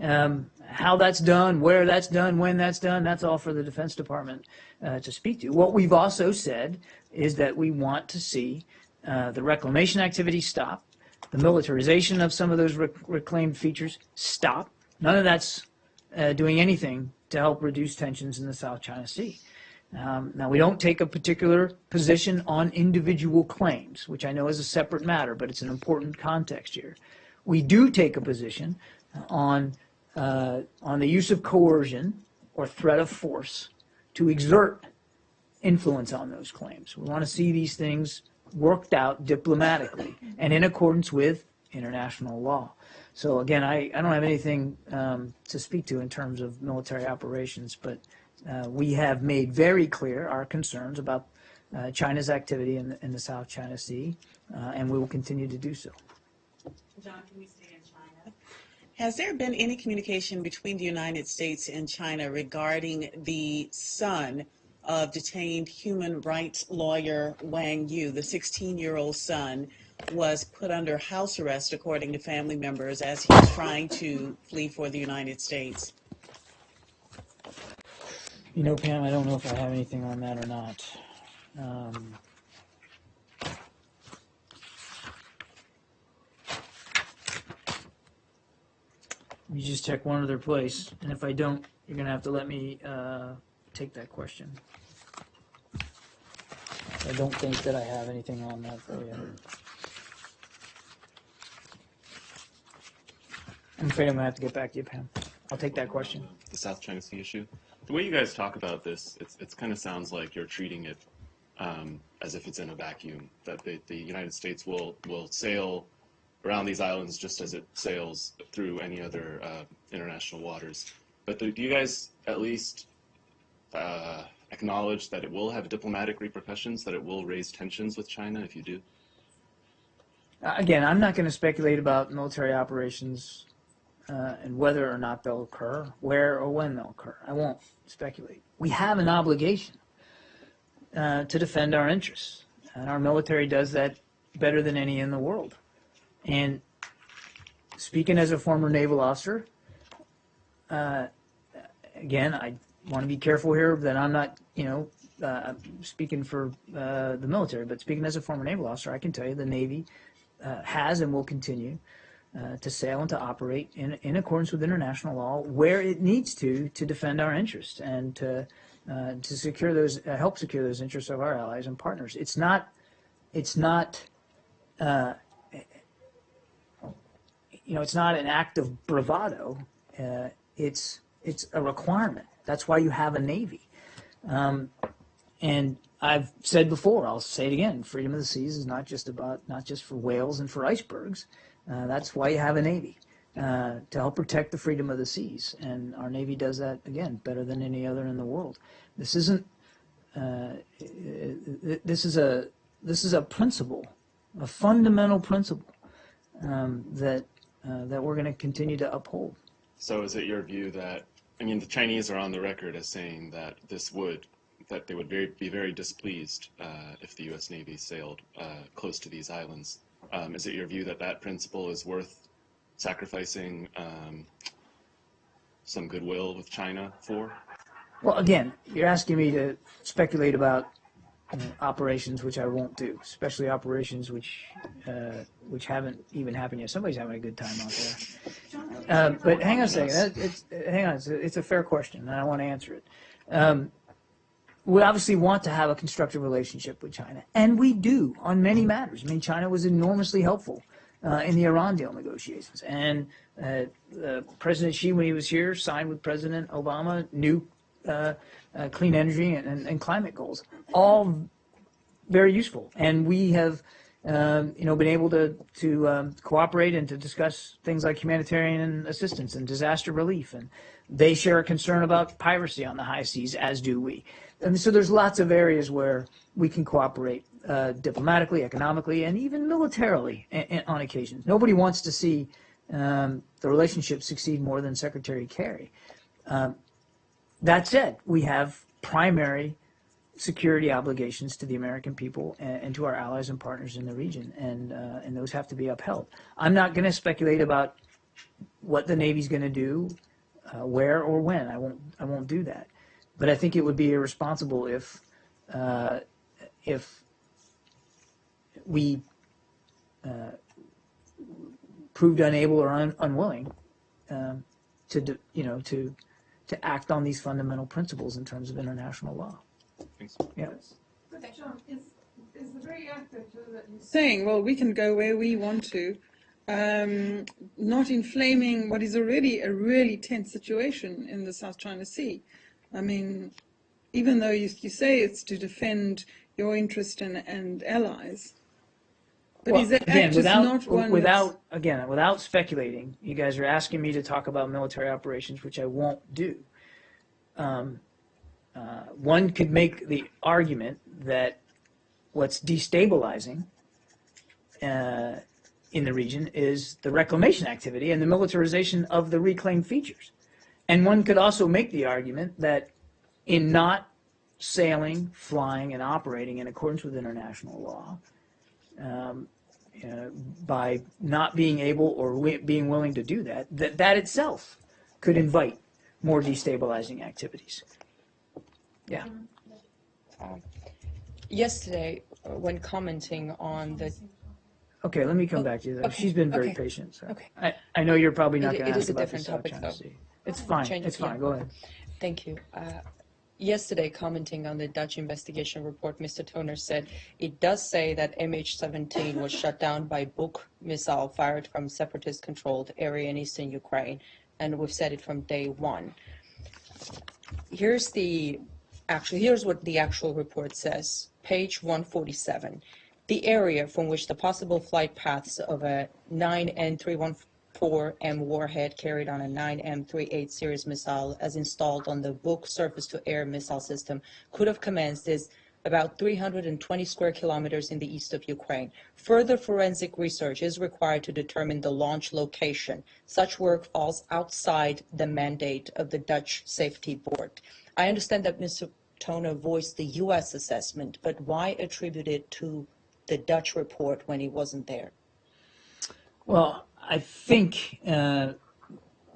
How that's done, where that's done, when that's done, that's all for the Defense Department to speak to. What we've also said is that we want to see the reclamation activity stop, the militarization of some of those reclaimed features stop. None of that's doing anything to help reduce tensions in the South China Sea. Now, we don't take a particular position on individual claims, which I know is a separate matter, but it's an important context here. We do take a position on the use of coercion or threat of force to exert influence on those claims. We want to see these things worked out diplomatically and in accordance with international law. So again, I don't have anything to speak to in terms of military operations, but we have made very clear our concerns about China's activity in the South China Sea, and we will continue to do so. John, can we stay in China? Has there been any communication between the United States and China regarding the son of detained human rights lawyer Wang Yu? The 16-year-old son was put under house arrest, according to family members, as he was trying to flee for the United States. You know, Pam, I don't know if I have anything on that or not. Let me just check one other place, and if I don't, you're going to have to let me take that question. I don't think that I have anything on that for you. I'm afraid I'm going to have to get back to you, Pam. I'll take that question. The South China Sea issue. The way you guys talk about this, it kind of sounds like you're treating it as if it's in a vacuum, that the United States will sail around these islands just as it sails through any other international waters. But do you guys at least acknowledge that it will have diplomatic repercussions, that it will raise tensions with China if you do? Again, I'm not going to speculate about military operations and whether or not they'll occur, where or when they'll occur. I won't speculate. We have an obligation to defend our interests, and our military does that better than any in the world. And speaking as a former naval officer, again, I want to be careful here that I'm not, speaking for the military, but speaking as a former naval officer, I can tell you the Navy has and will continue to sail and to operate in accordance with international law where it needs to defend our interests and to secure those, help secure those interests of our allies and partners. It's not it's not an act of bravado. It's it's a requirement. That's why you have a Navy. And I've said before, I'll say it again, freedom of the seas is not just for whales and for icebergs. That's why you have a Navy, to help protect the freedom of the seas. And our Navy does that, again, better than any other in the world. This is a principle, a fundamental principle, that we're going to continue to uphold. So is it your view that, I mean, the Chinese are on the record as saying that they would be very displeased if the U.S. Navy sailed close to these islands. Is it your view that that principle is worth sacrificing some goodwill with China for? Well, again, you're asking me to speculate about operations, which I won't do, especially operations which haven't even happened yet. Somebody's having a good time out there. But hang on a second. It's a fair question, and I want to answer it. We obviously want to have a constructive relationship with China, and we do on many matters. I mean, China was enormously helpful in the Iran deal negotiations, and President Xi, when he was here, signed with President Obama new clean energy and climate goals, all very useful. And we have, been able to cooperate and to discuss things like humanitarian assistance and disaster relief. And they share a concern about piracy on the high seas, as do we. And so there's lots of areas where we can cooperate diplomatically, economically, and even militarily on occasions. Nobody wants to see the relationship succeed more than Secretary Kerry. That said, we have primary security obligations to the American people and to our allies and partners in the region, and those have to be upheld. I'm not going to speculate about what the Navy's going to do, where or when. I won't do that. But I think it would be irresponsible if we proved unable or unwilling to act on these fundamental principles in terms of international law. Thanks. Yeah. But John, is the very act that you're saying, well, we can go where we want to, not inflaming what is already a really tense situation in the South China Sea? I mean, even though you say it's to defend your interest and allies, but Well, is that again, act just not one without speculating, you guys are asking me to talk about military operations, which I won't do. One could make the argument that what's destabilizing in the region is the reclamation activity and the militarization of the reclaimed features. And one could also make the argument that in not sailing, flying, and operating in accordance with international law, by not being able or being willing to do that, that itself could invite more destabilizing activities. Yeah. Yesterday, when commenting on the... Okay, let me come back to you. Okay, She's been very okay, patient. So okay. I know you're probably not going to It ask is a about different the South topic, China though. Sea. It's fine. Change- It's fine. yeah. Go ahead. Thank you. Yesterday, commenting on the Dutch investigation report, Mr. Toner said it does say that MH17 was shut down by Buk missile fired from separatist-controlled area in eastern Ukraine, and we've said it from day one. Here's what the actual report says. Page 147. The area from which the possible flight paths of a 9N314M warhead carried on a 9M38 series missile as installed on the Buk surface-to-air missile system could have commenced is about 320 square kilometers in the east of Ukraine. Further forensic research is required to determine the launch location. Such work falls outside the mandate of the Dutch Safety Board. I understand that Mr. Toner voiced the U.S. assessment, but why attribute it to the Dutch report when he wasn't there? Well, I think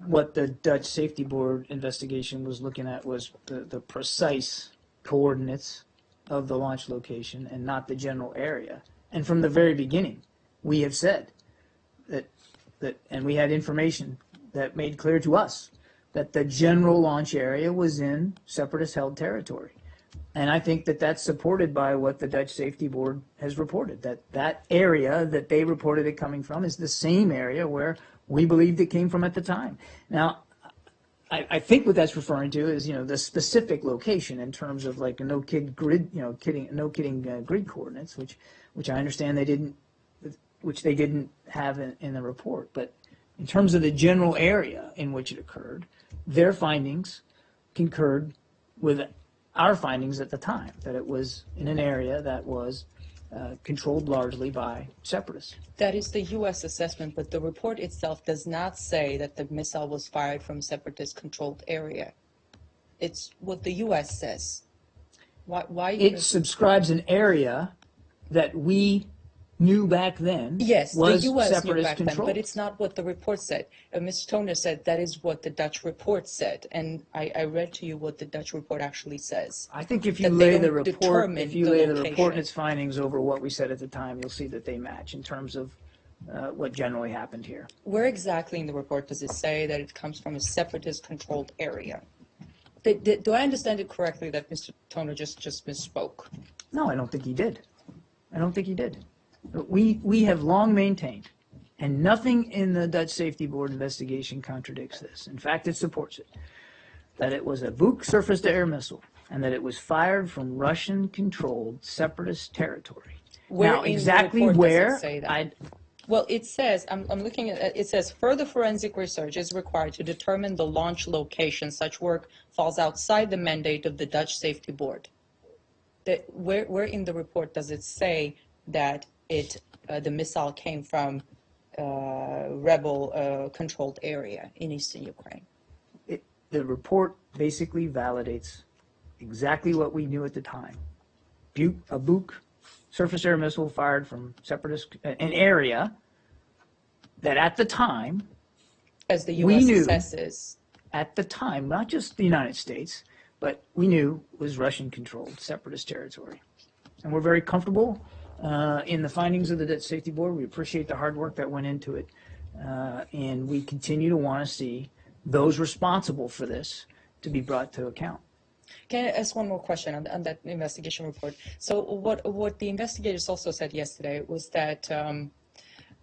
what the Dutch Safety Board investigation was looking at was the precise coordinates of the launch location and not the general area. And from the very beginning, we have said that and we had information that made clear to us that the general launch area was in separatist-held territory. And I think that that's supported by what the Dutch Safety Board has reported, that area that they reported it coming from is the same area where we believed it came from at the time. Now, I think what that's referring to is, the specific location in terms of like a no-kid grid, grid coordinates, which I understand they didn't have in the report. But in terms of the general area in which it occurred, their findings concurred with our findings at the time, that it was in an area that was controlled largely by separatists. That is the U.S. assessment, but the report itself does not say that the missile was fired from separatist-controlled area. It's what the U.S. says. Why? It subscribes an area that we knew back then Yes, was the U.S. knew separatist back then, control. but it's not what the report said. Ms. Toner said that is what the Dutch report said, and I read to you what the Dutch report actually says. I think if you that they lay the don't report, determine if you the lay the location. report and its findings over what we said at the time, you'll see that they match in terms of what generally happened here. Where exactly in the report does it say that it comes from a separatist-controlled area? Do I understand it correctly that Mr. Toner just misspoke? No, I don't think he did. I don't think he did. But we have long maintained, and nothing in the Dutch Safety Board investigation contradicts this. In fact, it supports it, that it was a Buk surface-to-air missile and that it was fired from Russian-controlled separatist territory. Where now, in the exactly report does it where, say that? Well, it says, I'm looking at it says further forensic research is required to determine the launch location. Such work falls outside the mandate of the Dutch Safety Board. Where in the report does it say that the missile came from rebel controlled area in eastern Ukraine? The report basically validates exactly what we knew at the time. A Buk surface-air missile fired from separatist, an area that at the time, as the we U.S. knew, assesses. At the time, not just the United States, but we knew was Russian-controlled separatist territory. And we're very comfortable in the findings of the Dutch Safety Board. We appreciate the hard work that went into it. And we continue to want to see those responsible for this to be brought to account. Can I ask one more question on that investigation report? So what the investigators also said yesterday was that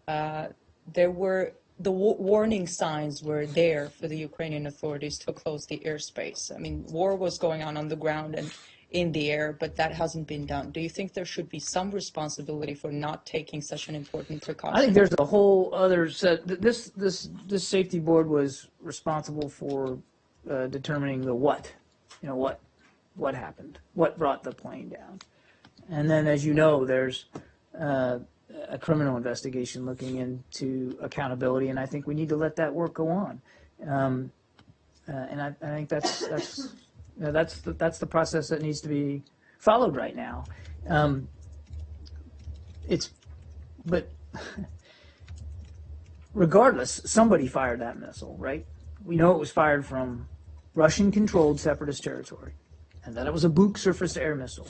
the warning signs were there for the Ukrainian authorities to close the airspace. I mean, war was going on the ground and in the air, but that hasn't been done. Do you think there should be some responsibility for not taking such an important precaution? I think there's a whole other set. This safety board was responsible for determining the what. What happened, what brought the plane down. And then, as you know, there's a criminal investigation looking into accountability, and I think we need to let that work go on. And I think that's the process that needs to be followed right now. But regardless, somebody fired that missile, right? We know it was fired from Russian-controlled separatist territory, and that it was a Buk surface-to-air missile,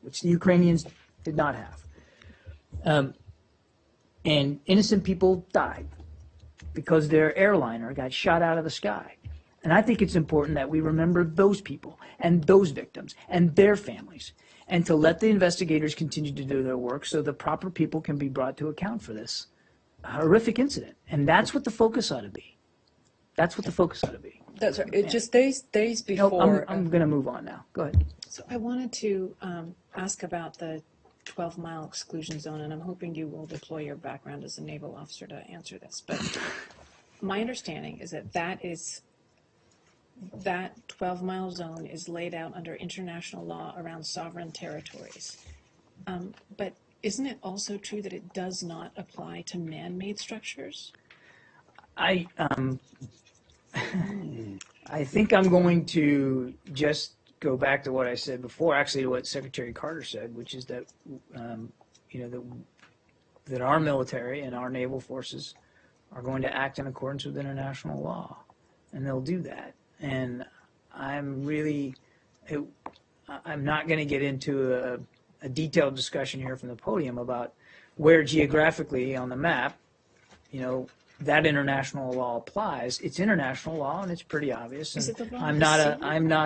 which the Ukrainians did not have. And innocent people died because their airliner got shot out of the sky. And I think it's important that we remember those people and those victims and their families, and to let the investigators continue to do their work so the proper people can be brought to account for this horrific incident. And that's what the focus ought to be. That's what the focus ought to be. That's right. It just days before. I'm going to move on now. Go ahead. So I wanted to ask about the 12-mile exclusion zone, and I'm hoping you will deploy your background as a naval officer to answer this. But my understanding is that 12-mile zone is laid out under international law around sovereign territories. But isn't it also true that it does not apply to man-made structures? I think I'm going to just go back to what I said before, actually to what Secretary Carter said, which is that that our military and our naval forces are going to act in accordance with international law, and they'll do that. And I'm not going to get into a detailed discussion here from the podium about where geographically on the map, that international law applies. It's international law, and it's pretty obvious. Is it the law I'm of not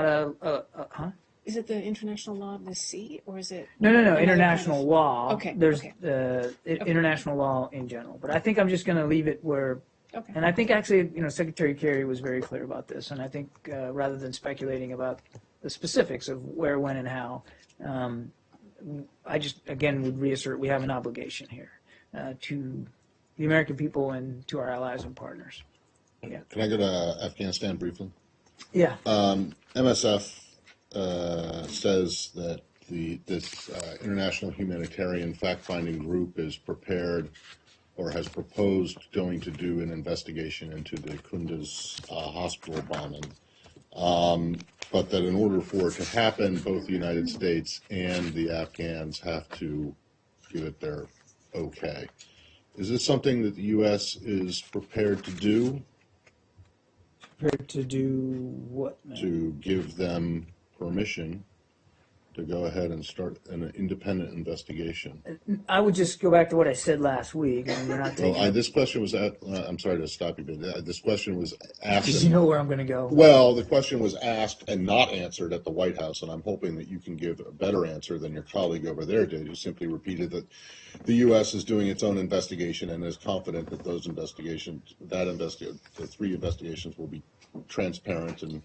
the a huh? Is it the international law of the sea, or is it? No. another International kind of- law. Okay. There's okay. international law in general, but I think I'm just going to leave it where Okay. And I think actually, Secretary Kerry was very clear about this. And I think rather than speculating about the specifics of where, when, and how, I just, again, would reassert we have an obligation here to the American people and to our allies and partners. Yeah. Can I go to Afghanistan briefly? Yeah. MSF says that this international humanitarian fact-finding group is prepared or has proposed going to do an investigation into the Kunduz hospital bombing, but that in order for it to happen, both the United States and the Afghans have to give it their okay. Is this something that the U.S. is prepared to do? Prepared to do what? To give them permission to go ahead and start an independent investigation. I would just go back to what I said last week. I mean, we're not taking. Well, this question was I'm sorry to stop you, but this question was asked. Because you know where I'm going to go. Well, the question was asked and not answered at the White House, and I'm hoping that you can give a better answer than your colleague over there did, who simply repeated that the U.S. is doing its own investigation and is confident that those investigations, the 3 investigations, will be transparent and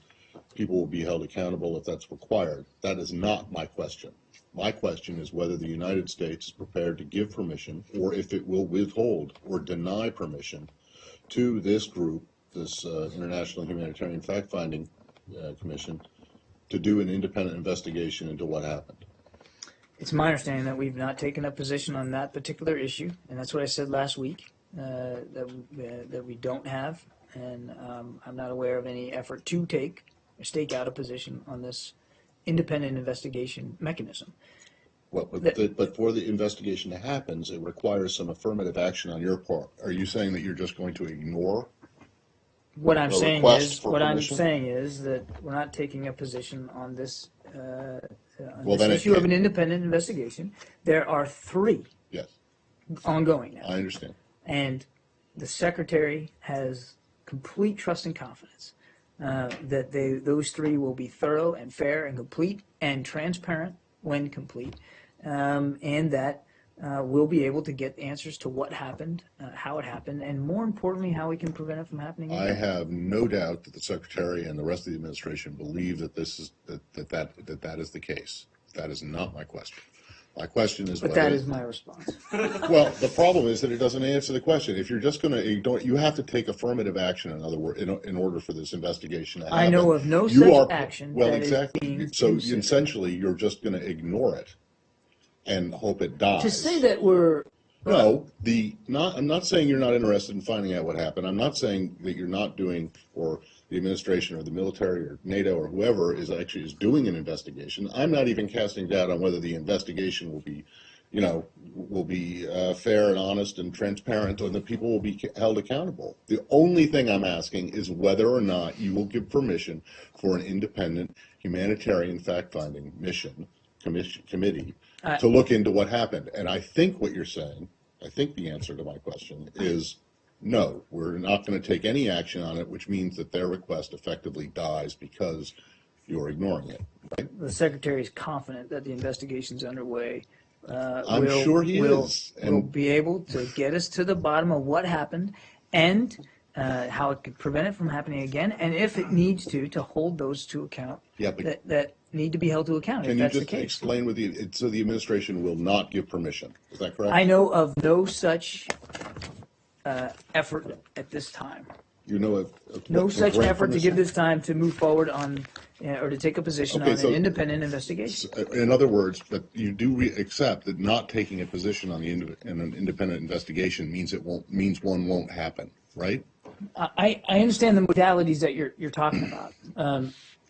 people will be held accountable if that's required. That is not my question. My question is whether the United States is prepared to give permission, or if it will withhold or deny permission to this group, this International Humanitarian Fact-Finding Commission, to do an independent investigation into what happened. It's my understanding that we've not taken a position on that particular issue, and that's what I said last week, that we don't have, and I'm not aware of any effort to take or stake out a position on this independent investigation mechanism. Well, but for the investigation to happen, it requires some affirmative action on your part. Are you saying that you're just going to ignore? What I'm saying is that we're not taking a position on this issue of an independent investigation. There are 3 ongoing now. I understand. And the Secretary has complete trust and confidence that those 3 will be thorough and fair and complete and transparent when complete, and that we'll be able to get answers to what happened, how it happened, and more importantly, how we can prevent it from happening again. I have no doubt that the Secretary and the rest of the administration believe that this is that is the case. That is not my question. My question is, but that is my response. Well, the problem is that it doesn't answer the question. If you're just going to ignore, you have to take affirmative action. In other words, in order for this investigation to happen. I know of no such action. Well, that exactly. Is being so considered. Essentially, you're just going to ignore it and hope it dies. To say that we're no, I'm not saying you're not interested in finding out what happened. I'm not saying that you're not doing, or the administration or the military or NATO or whoever is doing an investigation. I'm not even casting doubt on whether the investigation will be, fair and honest and transparent, or that people will be held accountable. The only thing I'm asking is whether or not you will give permission for an independent humanitarian fact-finding committee to look into what happened. And I think what you're saying, I think the answer to my question is no, we're not going to take any action on it, which means that their request effectively dies because you're ignoring it, right? The Secretary is confident that the investigation's underway. I'm sure he is. We'll be able to get us to the bottom of what happened and how it could prevent it from happening again, and if it needs to hold those to account that need to be held to account. Can if you that's just the case. explain so the administration will not give permission? Is that correct? I know of no such effort at this time. You know of No such grant effort to permission? give this time to move forward on or to take a position on an independent investigation. In other words, but you do accept that not taking a position on in an independent investigation means one won't happen, right? I understand the modalities that you're talking about.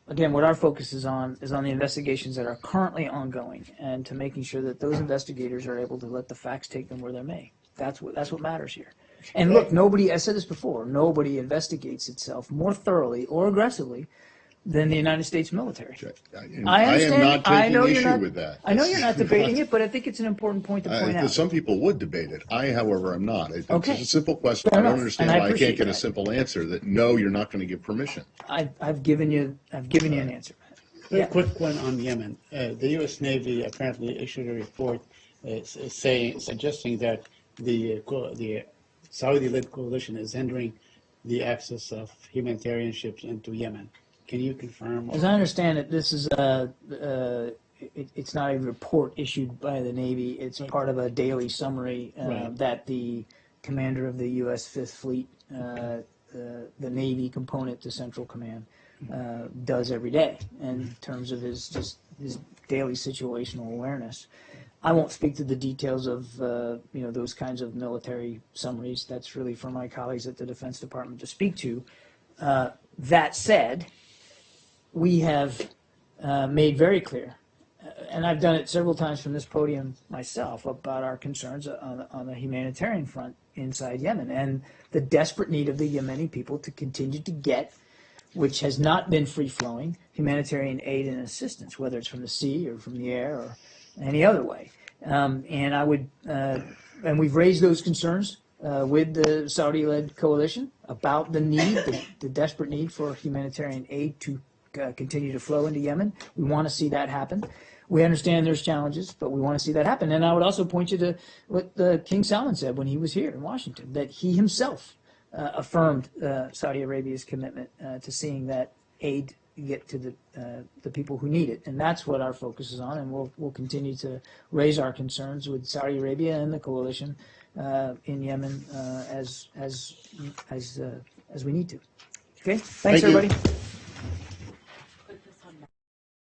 Again, what our focus is on the investigations that are currently ongoing, and to making sure that those investigators are able to let the facts take them where they may. That's what matters here. And look, I said this before, nobody investigates itself more thoroughly or aggressively than the United States military. I understand. am not taking issue with that. I know you're not debating it, but I think it's an important point to point out. Some people would debate it. I, however, am not. It's Okay. a simple question. Fair I don't enough. understand And I why I can't appreciate get a that. simple answer that no, you're not going to give permission. I've given you an answer. Very quick one on Yemen. The U.S. Navy apparently issued a report suggesting that the Saudi-led coalition is hindering the access of humanitarian ships into Yemen. Can you confirm? As I understand it, this is it's not a report issued by the Navy. It's part of a daily summary that the commander of the U.S. Fifth Fleet, the Navy component to Central Command, does every day in terms of his daily situational awareness. I won't speak to the details of those kinds of military summaries. That's really for my colleagues at the Defense Department to speak to. That said, we have made very clear, and I've done it several times from this podium myself, about our concerns on the humanitarian front inside Yemen and the desperate need of the Yemeni people to continue to get, which has not been free-flowing, humanitarian aid and assistance, whether it's from the sea or from the air or any other way. And we've raised those concerns with the Saudi-led coalition about the need, the desperate need for humanitarian aid to continue to flow into Yemen. We want to see that happen. We understand there's challenges, but we want to see that happen. And I would also point you to what King Salman said when he was here in Washington, that he himself affirmed Saudi Arabia's commitment to seeing that aid get to the people who need it. And that's what our focus is on, and we'll continue to raise our concerns with Saudi Arabia and the coalition in Yemen as we need to. Okay, thanks Thank you. everybody.